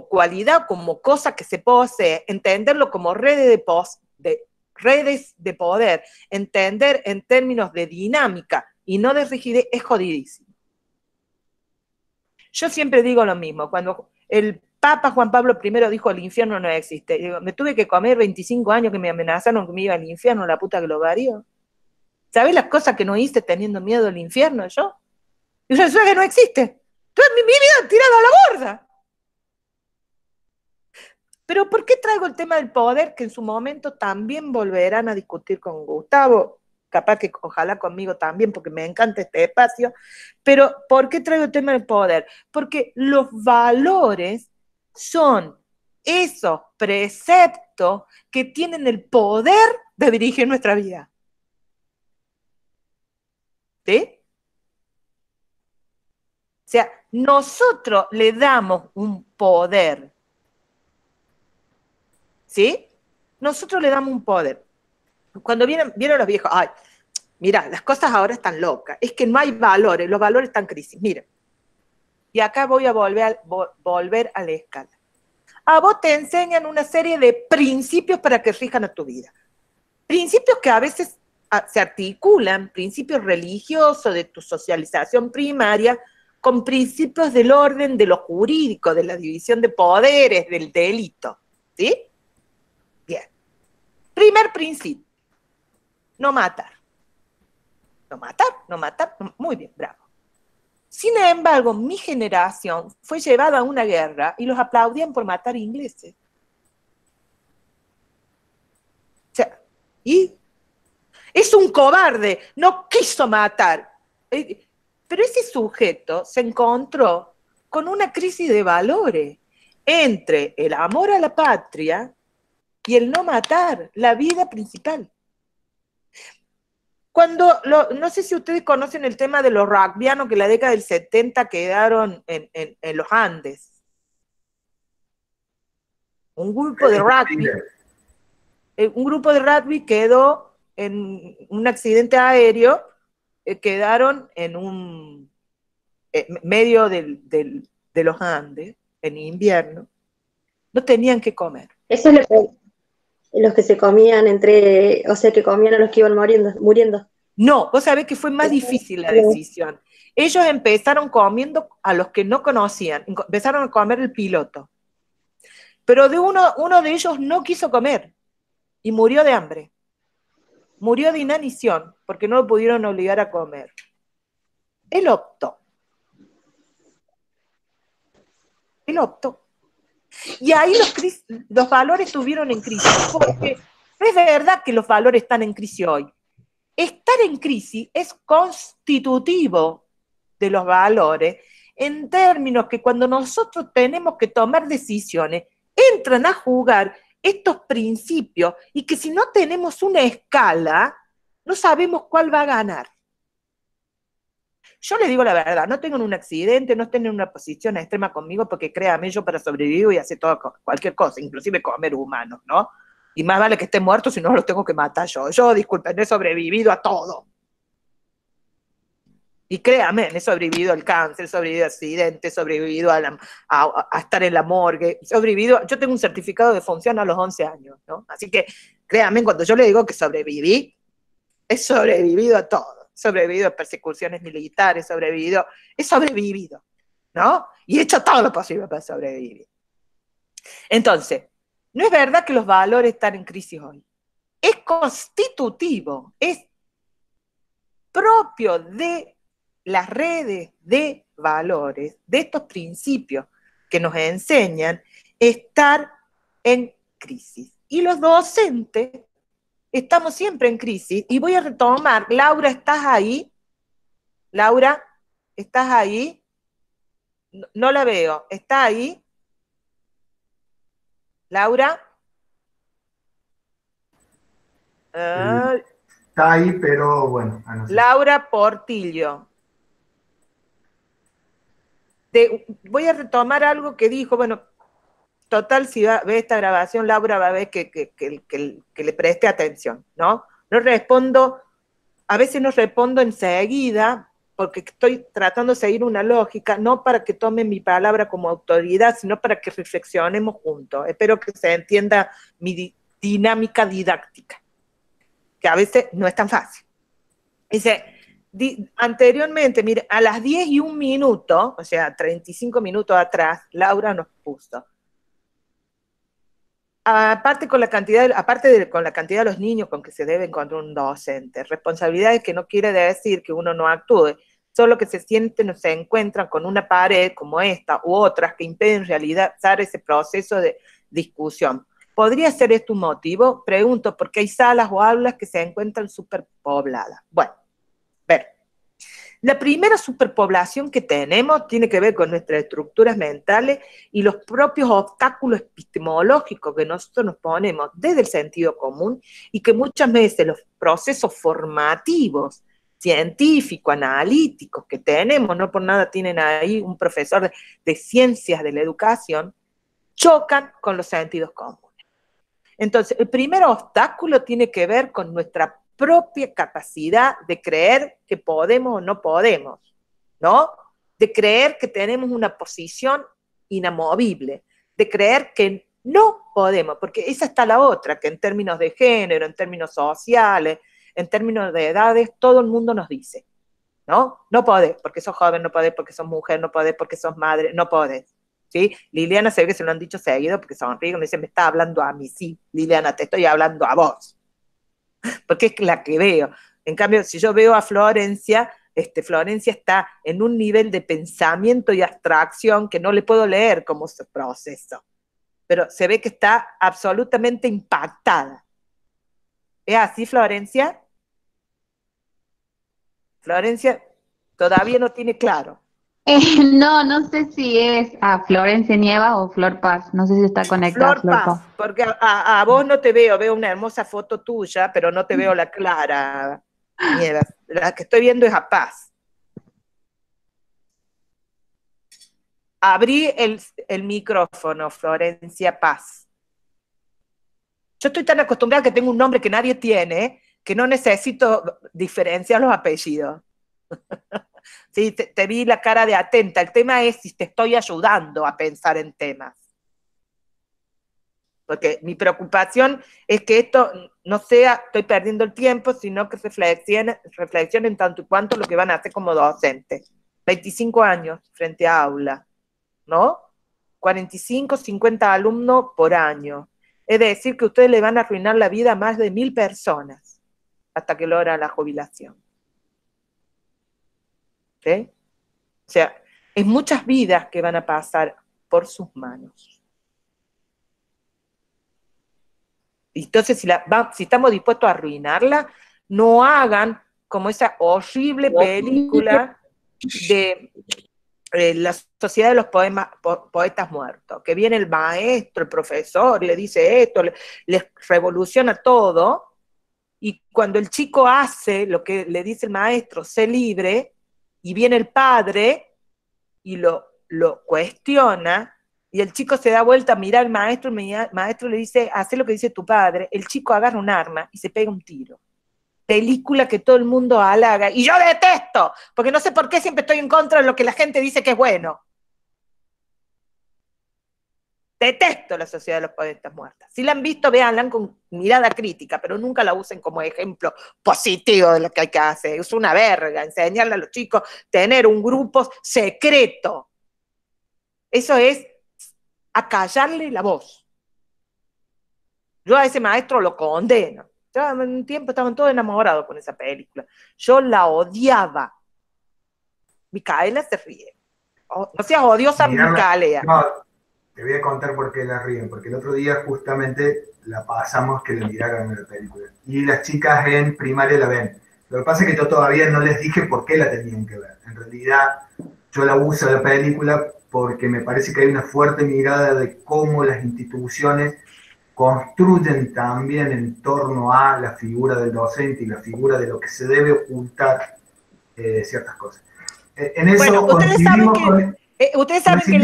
cualidad, como cosa que se posee, entenderlo como redes de poder, entender en términos de dinámica y no de rigidez, es jodidísimo. Yo siempre digo lo mismo, cuando el Papa Juan Pablo I dijo el infierno no existe, digo, me tuve que comer 25 años que me amenazaron que me iba al infierno, la puta que lo parió. ¿Sabés las cosas que no hice teniendo miedo al infierno yo? Y resulta que no existe. Toda mi vida tirado a la borda. Pero ¿por qué traigo el tema del poder? Que en su momento también volverán a discutir con Gustavo, capaz que ojalá conmigo también, porque me encanta este espacio. Pero ¿por qué traigo el tema del poder? Porque los valores son esos preceptos que tienen el poder de dirigir nuestra vida. ¿Sí? O sea, nosotros le damos un poder. ¿Sí? Nosotros le damos un poder. Cuando vieron los viejos, ay, mira, las cosas ahora están locas, es que no hay valores, los valores están en crisis, mira. Y acá voy a volver a la escala. A vos te enseñan una serie de principios para que rijan a tu vida. Principios que a veces se articulan, principios religiosos de tu socialización primaria, con principios del orden de lo jurídico, de la división de poderes, del delito. ¿Sí? Bien. Primer principio. No matar. No matar, no matar. Muy bien, bravo. Sin embargo, mi generación fue llevada a una guerra y los aplaudían por matar ingleses. O sea, ¿y? Es un cobarde, no quiso matar. Pero ese sujeto se encontró con una crisis de valores entre el amor a la patria y el no matar, la vida principal. No sé si ustedes conocen el tema de los rugbyano que en la década del 70 quedaron en los Andes. Un grupo de rugby quedó en un accidente aéreo, quedaron en un medio de los Andes, en invierno, no tenían que comer. Eso es los que se comían o sea, que comían a los que iban muriendo. No, vos sabés que fue más difícil la decisión. Ellos empezaron comiendo a los que no conocían, empezaron a comer el piloto. Pero uno de ellos no quiso comer y murió de hambre. Murió de inanición porque no lo pudieron obligar a comer. Él optó él optó. Y ahí los valores estuvieron en crisis, porque no es verdad que los valores están en crisis hoy. Estar en crisis es constitutivo de los valores, en términos que cuando nosotros tenemos que tomar decisiones, entran a jugar estos principios y que si no tenemos una escala, no sabemos cuál va a ganar. Yo le digo la verdad, no tengo un accidente, no estén en una posición extrema conmigo, porque créame, yo para sobrevivir voy a hacer cualquier cosa, inclusive comer humanos, ¿no? Y más vale que esté muerto si no los tengo que matar yo. Yo, disculpen, he sobrevivido a todo. Y créame, he sobrevivido al cáncer, he sobrevivido a accidentes, he sobrevivido a estar en la morgue, he sobrevivido, yo tengo un certificado de función a los 11 años, ¿no? Así que créame, cuando yo le digo que sobreviví, he sobrevivido a todo. He sobrevivido a persecuciones militares, he sobrevivido, ¿no? Y he hecho todo lo posible para sobrevivir. Entonces, no es verdad que los valores están en crisis hoy. Es constitutivo, es propio de las redes de valores, de estos principios que nos enseñan, estar en crisis. Y los docentes estamos siempre en crisis, y voy a retomar. Laura, ¿estás ahí? Laura, ¿estás ahí? No la veo. ¿Está ahí? Laura. Está ahí, pero bueno. No sé. Laura Portillo. Voy a retomar algo que dijo, bueno, total, si ve esta grabación, Laura va a ver que le preste atención, ¿no? No respondo, a veces no respondo enseguida, porque estoy tratando de seguir una lógica, no para que tomen mi palabra como autoridad, sino para que reflexionemos juntos. Espero que se entienda mi dinámica didáctica, que a veces no es tan fácil. Dice, anteriormente, mire, a las 10:01, o sea, 35 minutos atrás, Laura nos puso, aparte con la cantidad de los niños con que se debe encontrar un docente, responsabilidades que no quiere decir que uno no actúe, solo que se sienten o se encuentran con una pared como esta u otras que impiden realizar ese proceso de discusión. ¿Podría ser esto un motivo? Pregunto, porque hay salas o aulas que se encuentran superpobladas. Bueno, ver. La primera superpoblación que tenemos tiene que ver con nuestras estructuras mentales y los propios obstáculos epistemológicos que nosotros nos ponemos desde el sentido común, y que muchas veces los procesos formativos, científicos, analíticos que tenemos, no por nada tienen ahí un profesor de ciencias de la educación, chocan con los sentidos comunes. Entonces, el primer obstáculo tiene que ver con nuestra propia capacidad de creer que podemos o no podemos, ¿no? De creer que tenemos una posición inamovible, de creer que no podemos, porque esa está la otra, que en términos de género, en términos sociales, en términos de edades, todo el mundo nos dice, ¿no? No podés, porque sos joven, no podés, porque sos mujer, no podés, porque sos madre, no podés. ¿Sí? Liliana se ve que se lo han dicho seguido, porque sonríe, me dice, me está hablando a mí, sí, Liliana, te estoy hablando a vos, porque es la que veo. En cambio, si yo veo a Florencia, Florencia está en un nivel de pensamiento y abstracción que no le puedo leer como su proceso, pero se ve que está absolutamente impactada. ¿Es así, Florencia? Florencia todavía no tiene claro. No sé si es a Florencia Nieva o Flor Paz. No sé si está conectada Flor Paz, porque a vos no te veo una hermosa foto tuya, pero no te veo la clara, Nieva. La que estoy viendo es a Paz. Abrí el micrófono, Florencia Paz. Yo estoy tan acostumbrada que tengo un nombre que nadie tiene, que no necesito diferenciar los apellidos. Sí, te vi la cara de atenta. El tema es si te estoy ayudando a pensar en temas. Porque mi preocupación es que esto no sea, estoy perdiendo el tiempo, sino que reflexionen tanto y cuanto lo que van a hacer como docentes. 25 años frente a aula, ¿no? 45, 50 alumnos por año. Es decir, que ustedes le van a arruinar la vida a más de 1000 personas hasta que logra la jubilación. ¿Sí? O sea, es muchas vidas que van a pasar por sus manos. Entonces, si estamos dispuestos a arruinarla, no hagan como esa horrible película de la Sociedad de los Poetas Muertos, que viene el maestro, el profesor, le dice esto, les revoluciona todo, y cuando el chico hace lo que le dice el maestro, sé libre, y viene el padre y lo cuestiona, y el chico se da vuelta, mira al maestro, y el maestro le dice, haz lo que dice tu padre, el chico agarra un arma y se pega un tiro. Película que todo el mundo halaga, y yo detesto, porque no sé por qué siempre estoy en contra de lo que la gente dice que es bueno. Detesto la Sociedad de los Poetas Muertos. Si la han visto, véanla con mirada crítica, pero nunca la usen como ejemplo positivo de lo que hay que hacer. Es una verga enseñarle a los chicos tener un grupo secreto. Eso es acallarle la voz. Yo a ese maestro lo condeno. Ya en un tiempo estaban todos enamorados con esa película. Yo la odiaba. Micaela se ríe. No seas odiosa, Micaela. No, te voy a contar por qué la ríen. Porque el otro día justamente la pasamos que la miraron en la película. Y las chicas en primaria la ven. Lo que pasa es que yo todavía no les dije por qué la tenían que ver. En realidad, yo la uso la película porque me parece que hay una fuerte mirada de cómo las instituciones construyen también en torno a la figura del docente y la figura de lo que se debe ocultar ciertas cosas. En eso bueno, ustedes saben que en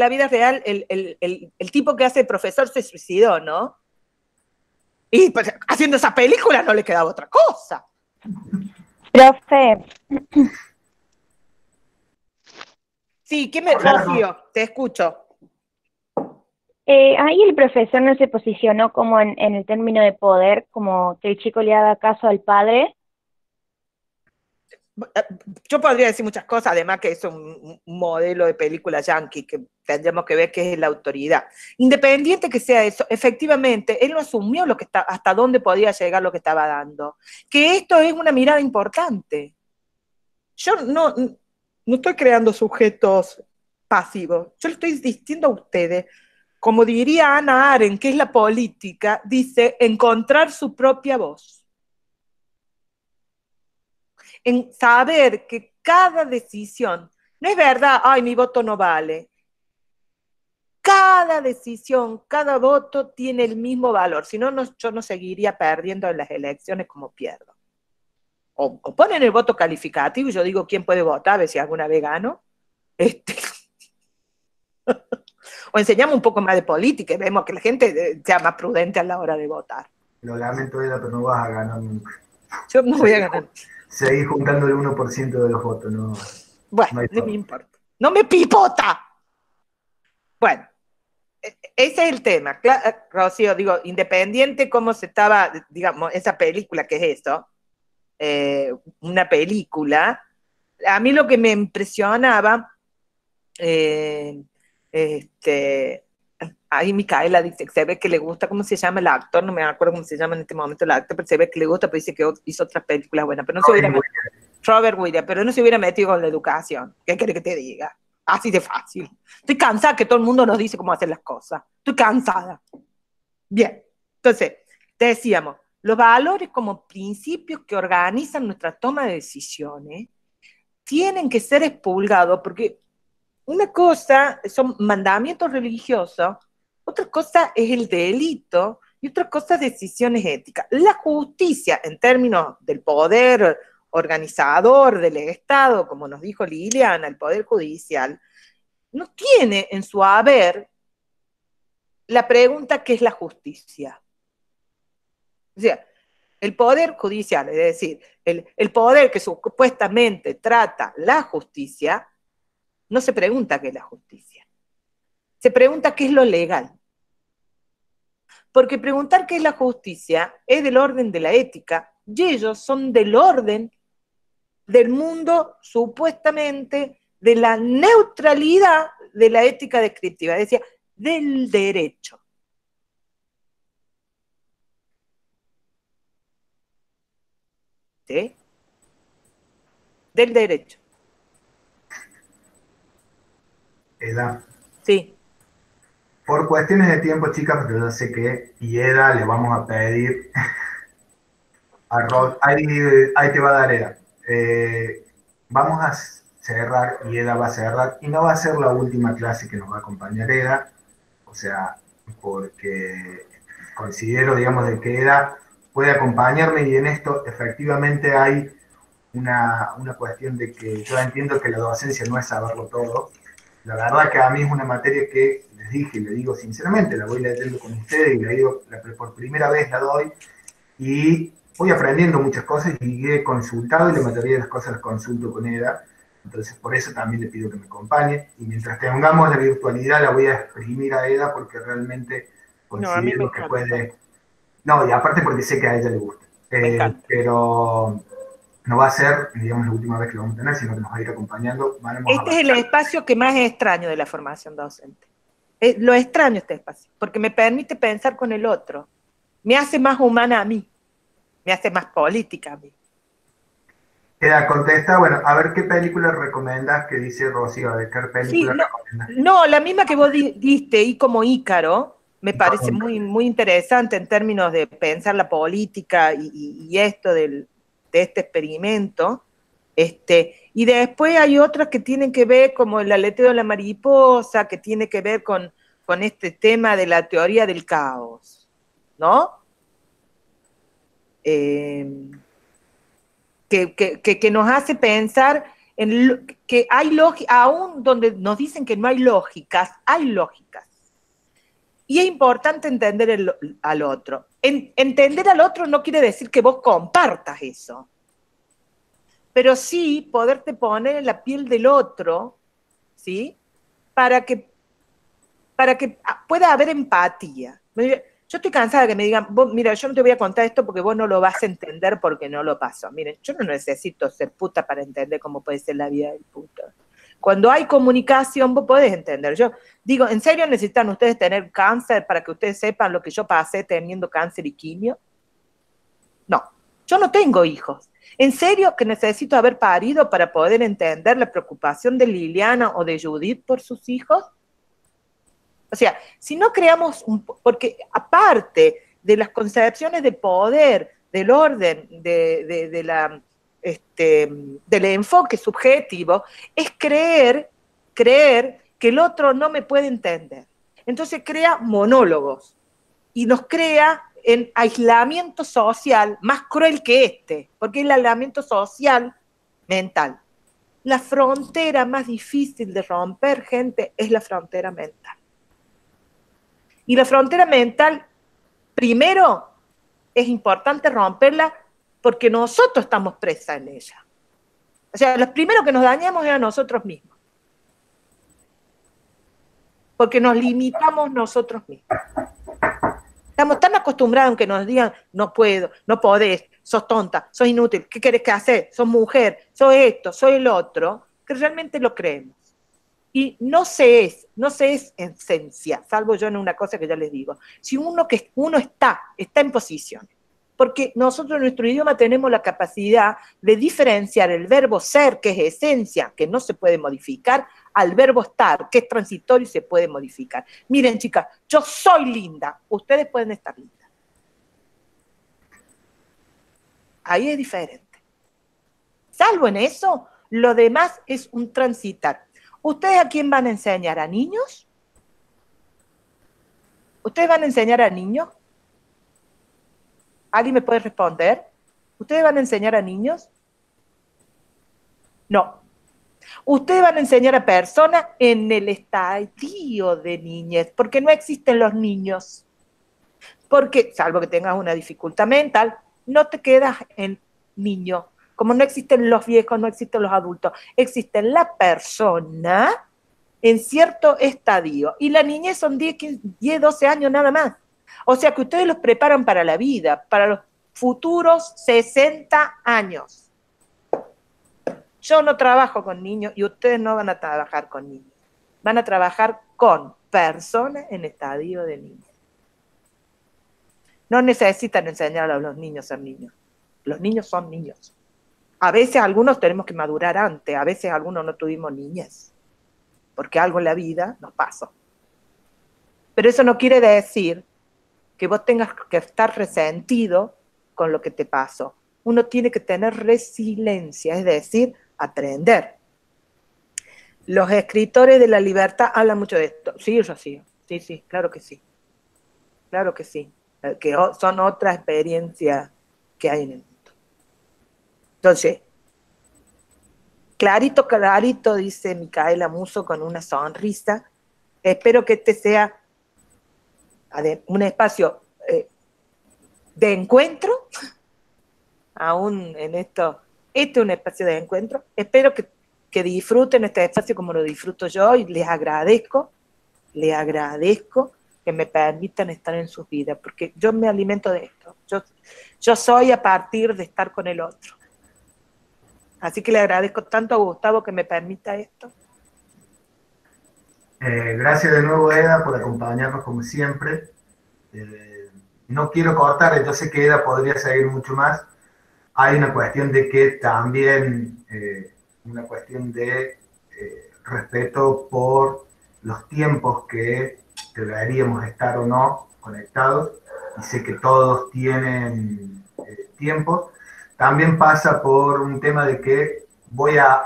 la vida real, el tipo que hace el profesor se suicidó, ¿no? Y pues, haciendo esa película no le quedaba otra cosa. Profe. Sí, Rocío, te escucho. Ahí el profesor no se posicionó como en el término de poder, como que el chico le haga caso al padre. Yo podría decir muchas cosas, además que es un modelo de película yankee que tendríamos que ver que es la autoridad. Independiente que sea eso, efectivamente, él no asumió hasta dónde podía llegar lo que estaba dando. Que esto es una mirada importante. Yo no estoy creando sujetos pasivos, yo le estoy diciendo a ustedes, como diría Hannah Arendt, que es la política, dice encontrar su propia voz. En saber que cada decisión, no es verdad, ay, mi voto no vale. Cada decisión, cada voto tiene el mismo valor, si no, yo no seguiría perdiendo en las elecciones como pierdo. O ponen el voto calificativo y yo digo quién puede votar, a ver si alguna vez gano. O enseñamos un poco más de política y vemos que la gente sea más prudente a la hora de votar. Lo lamento, Eda, pero no vas a ganar nunca. Yo no voy a ganar. Seguís juntando el 1% de los votos, no. Bueno, no me importa. ¡No me pipota! Bueno, ese es el tema. Rocío, digo, independiente cómo se estaba, digamos, esa película que es eso, una película, a mí lo que me impresionaba, ahí Micaela dice que se ve que le gusta, ¿cómo se llama el actor? No me acuerdo cómo se llama en este momento el actor, pero se ve que le gusta, pero dice que hizo otras películas buenas, pero no se hubiera metido, Robert Williams, pero no se hubiera metido con la educación. ¿Qué quiere que te diga? Así de fácil. Estoy cansada que todo el mundo nos dice cómo hacer las cosas. Estoy cansada. Bien, entonces, te decíamos, los valores como principios que organizan nuestra toma de decisiones tienen que ser expurgados porque una cosa son mandamientos religiosos, otra cosa es el delito y otra cosa es decisiones éticas. La justicia, en términos del poder organizador del Estado, como nos dijo Liliana, el poder judicial, no tiene en su haber la pregunta ¿qué es la justicia? O sea, el poder judicial, es decir, el poder que supuestamente trata la justicia, no se pregunta qué es la justicia. Se pregunta qué es lo legal. Porque preguntar qué es la justicia es del orden de la ética y ellos son del orden del mundo supuestamente de la neutralidad de la ética descriptiva, es decir, del derecho. ¿Sí? Del derecho. Eda. Sí. Por cuestiones de tiempo, chicas, pero yo sé que Eda le vamos a pedir arroz. Ahí te va a dar Eda. Vamos a cerrar y Eda va a cerrar. Y no va a ser la última clase que nos va a acompañar Eda. O sea, porque considero, digamos, de que Eda puede acompañarme y en esto efectivamente hay una cuestión de que yo entiendo que la docencia no es saberlo todo. La verdad que a mí es una materia que les dije y le digo sinceramente, la voy leyendo con ustedes y por primera vez la doy y voy aprendiendo muchas cosas y he consultado y la mayoría de las cosas las consulto con Eda. Entonces por eso también le pido que me acompañe y mientras tengamos la virtualidad la voy a exprimir a Eda porque realmente No, a mí me considero que encanta. puede... No, y aparte porque sé que a ella le gusta. Me encanta. Pero no va a ser, digamos, la última vez que lo vamos a tener, sino que nos va a ir acompañando. Este es el espacio que más extraño de la formación docente. Lo extraño este espacio, porque me permite pensar con el otro. Me hace más humana a mí. Me hace más política a mí. Contesta, bueno, a ver qué película recomiendas, que dice Rocío, a ver qué película recomiendas. No, la misma que vos diste, y como Ícaro, me parece muy, muy interesante en términos de pensar la política y esto de este experimento. Y después hay otras que tienen que ver, como el aleteo de la mariposa, que tiene que ver con este tema de la teoría del caos, ¿no? Que nos hace pensar en que hay lógica, aún donde nos dicen que no hay lógicas, hay lógicas. Y es importante entender al otro. Entender al otro no quiere decir que vos compartas eso, pero sí poderte poner en la piel del otro, ¿sí? Para que pueda haber empatía. Yo estoy cansada de que me digan, vos, mira, yo no te voy a contar esto porque vos no lo vas a entender porque no lo pasó. Miren, yo no necesito ser puta para entender cómo puede ser la vida del puto. Cuando hay comunicación, vos podés entender. Yo digo, ¿en serio necesitan ustedes tener cáncer para que ustedes sepan lo que yo pasé teniendo cáncer y quimio? No, yo no tengo hijos. ¿En serio que necesito haber parido para poder entender la preocupación de Liliana o de Judith por sus hijos? O sea, si no creamos porque aparte de las concepciones de poder, del orden, del enfoque subjetivo, es creer que el otro no me puede entender. Entonces crea monólogos y nos crea en aislamiento social más cruel que porque el aislamiento social mental. La frontera más difícil de romper, gente, es la frontera mental. Y la frontera mental, primero, es importante romperla porque nosotros estamos presas en ella. O sea, los primeros que nos dañamos es a nosotros mismos. Porque nos limitamos nosotros mismos. Estamos tan acostumbrados a que nos digan, no puedo, no podés, sos tonta, sos inútil, ¿qué querés que hacer? Sos mujer, sos esto, sos el otro, que realmente lo creemos. Y no se es en esencia, salvo yo en una cosa que ya les digo, si uno está en posiciones, porque nosotros en nuestro idioma tenemos la capacidad de diferenciar el verbo ser, que es esencia, que no se puede modificar, al verbo estar, que es transitorio y se puede modificar. Miren, chicas, yo soy linda, ustedes pueden estar lindas. Ahí es diferente. Salvo en eso, lo demás es un transitar. ¿Ustedes a quién van a enseñar? ¿A niños? ¿Ustedes van a enseñar a niños? ¿Alguien me puede responder? ¿Ustedes van a enseñar a niños? No. Ustedes van a enseñar a personas en el estadio de niñez, porque no existen los niños. Porque, salvo que tengas una dificultad mental, no te quedas en niño. Como no existen los viejos, no existen los adultos, existe la persona en cierto estadio. Y la niñez son 10, 12 años nada más. O sea que ustedes los preparan para la vida, para los futuros 60 años. Yo no trabajo con niños y ustedes no van a trabajar con niños. Van a trabajar con personas en estadio de niñez. No necesitan enseñar a los niños a ser niños. Los niños son niños. A veces algunos tenemos que madurar antes, a veces algunos no tuvimos niñez. porque algo en la vida nos pasó. Pero eso no quiere decir que vos tengas que estar resentido con lo que te pasó. Uno tiene que tener resiliencia, es decir, aprender. Los escritores de la libertad hablan mucho de esto. Sí, Rocío. Sí, claro que sí. Claro que sí. Que son otras experiencias que hay en el mundo. Entonces, clarito, clarito, dice Micaela Muso con una sonrisa. Espero que este sea un espacio de encuentro, aún en esto, este es un espacio de encuentro. Espero que disfruten este espacio como lo disfruto yo y les agradezco que me permitan estar en sus vidas, porque yo me alimento de esto. Yo soy a partir de estar con el otro. Así que le agradezco tanto a Gustavo que me permita esto. Gracias de nuevo, Eda, por acompañarnos como siempre. No quiero cortar, yo sé que Eda podría seguir mucho más. Hay una cuestión de que también, una cuestión de respeto por los tiempos que deberíamos estar o no conectados, y sé que todos tienen tiempo. También pasa por un tema de que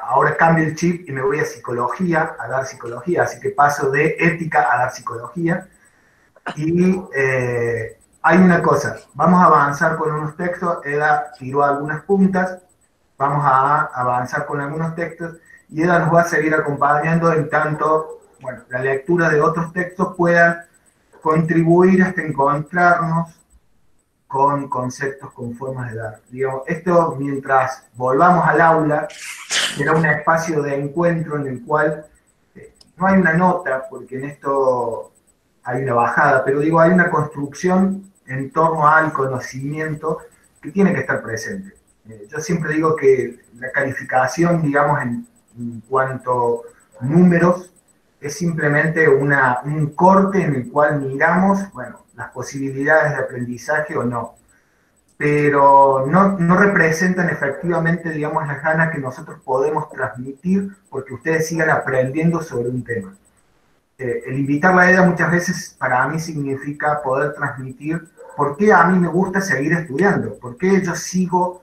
ahora cambio el chip y me voy a psicología, a dar psicología, así que paso de ética a dar psicología. Y hay una cosa, vamos a avanzar con unos textos, Eda tiró algunas puntas, vamos a avanzar con algunos textos, y Eda nos va a seguir acompañando en tanto, bueno, la lectura de otros textos pueda contribuir hasta encontrarnos con conceptos, con formas de dar. Digamos, esto mientras volvamos al aula, será un espacio de encuentro en el cual no hay una nota, porque en esto hay una bajada, pero digo, hay una construcción en torno al conocimiento que tiene que estar presente. Yo siempre digo que la calificación, digamos, en cuanto a números, es simplemente un corte en el cual miramos, bueno, las posibilidades de aprendizaje o no, pero no representan efectivamente, digamos, las ganas que nosotros podemos transmitir porque ustedes sigan aprendiendo sobre un tema. El invitar a Eda muchas veces para mí significa poder transmitir por qué a mí me gusta seguir estudiando, por qué yo sigo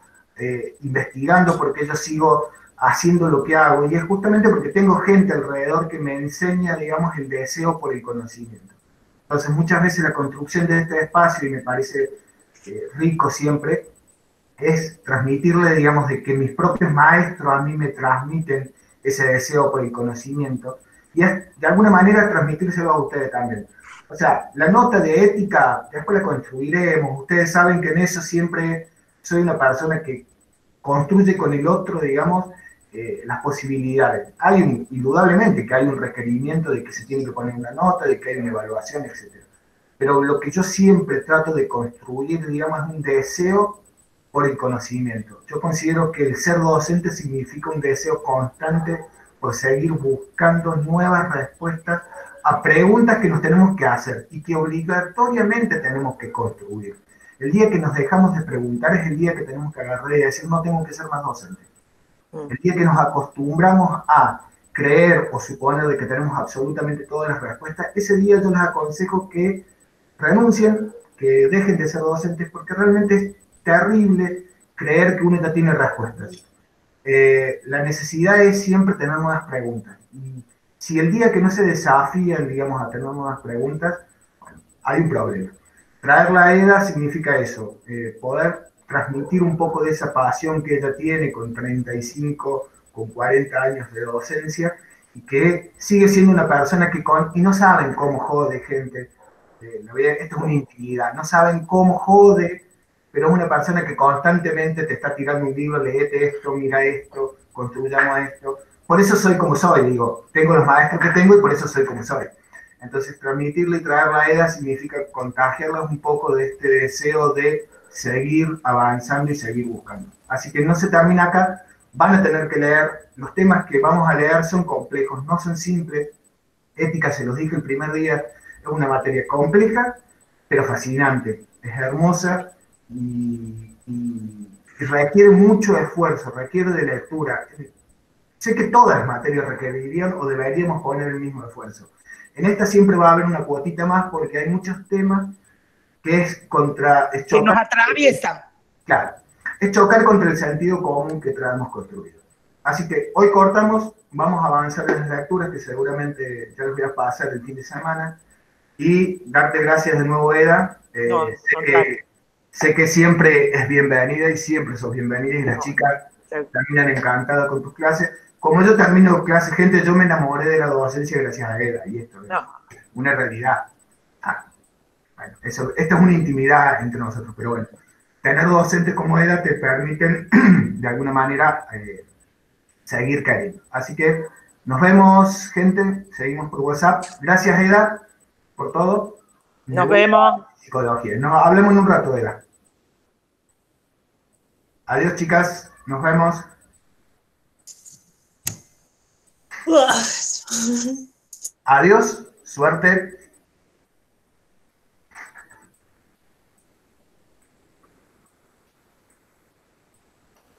investigando, por qué yo sigo haciendo lo que hago, y es justamente porque tengo gente alrededor que me enseña, digamos, el deseo por el conocimiento. Entonces muchas veces la construcción de este espacio, y me parece rico siempre, es transmitirle, digamos, de que mis propios maestros a mí me transmiten ese deseo por el conocimiento, y es de alguna manera transmitírselo a ustedes también. O sea, la nota de ética, después la construiremos, ustedes saben que en eso siempre soy una persona que construye con el otro, digamos, las posibilidades. Indudablemente que hay un requerimiento de que se tiene que poner una nota, de que hay una evaluación, etc. Pero lo que yo siempre trato de construir, digamos, es un deseo por el conocimiento. Yo considero que el ser docente significa un deseo constante por seguir buscando nuevas respuestas a preguntas que nos tenemos que hacer y que obligatoriamente tenemos que construir. El día que nos dejamos de preguntar es el día que tenemos que agarrar y decir no tengo que ser más docente. El día que nos acostumbramos a creer o suponer de que tenemos absolutamente todas las respuestas, ese día yo les aconsejo que renuncien, que dejen de ser docentes, porque realmente es terrible creer que uno ya tiene respuestas. La necesidad es siempre tener nuevas preguntas. Y si el día que no se desafían, digamos, a tener nuevas preguntas, bueno, hay un problema. Traerla a Eda significa eso, poder transmitir un poco de esa pasión que ella tiene con 35, con 40 años de docencia, y que sigue siendo una persona que y no saben cómo jode gente, esto es una intimidad, no saben cómo jode, pero es una persona que constantemente te está tirando un libro, léete esto, mira esto, construyamos esto. Por eso soy como soy, digo, tengo los maestros que tengo y por eso soy como soy. Entonces, transmitirle y traerla a Eda significa contagiarlos un poco de este deseo de seguir avanzando y seguir buscando. Así que no se termina acá, van a tener que leer, los temas que vamos a leer son complejos, no son simples. Ética, se los dije el primer día, es una materia compleja, pero fascinante, es hermosa y requiere mucho esfuerzo, requiere de lectura. sé que todas las materias requerirían o deberíamos poner el mismo esfuerzo. En esta siempre va a haber una cuotita más porque hay muchos temas que es que nos atraviesan. Claro, es chocar contra el sentido común que traemos construido. Así que hoy cortamos, vamos a avanzar en las lecturas que seguramente ya les voy a pasar el fin de semana. Y darte gracias de nuevo, Eda. Sé que siempre es bienvenida y siempre sos bienvenida y las chicas terminan encantadas con tus clases. Como yo termino clases, gente, yo me enamoré de la docencia gracias a Eda y esto es una realidad. Bueno, esto es una intimidad entre nosotros, pero bueno, tener docentes como Eda te permiten de alguna manera seguir cayendo. Así que nos vemos, gente, seguimos por WhatsApp. Gracias, Eda, por todo. Nos vemos. Psicología. Hablemos en un rato, Eda. Adiós, chicas. Nos vemos. Adiós. Suerte.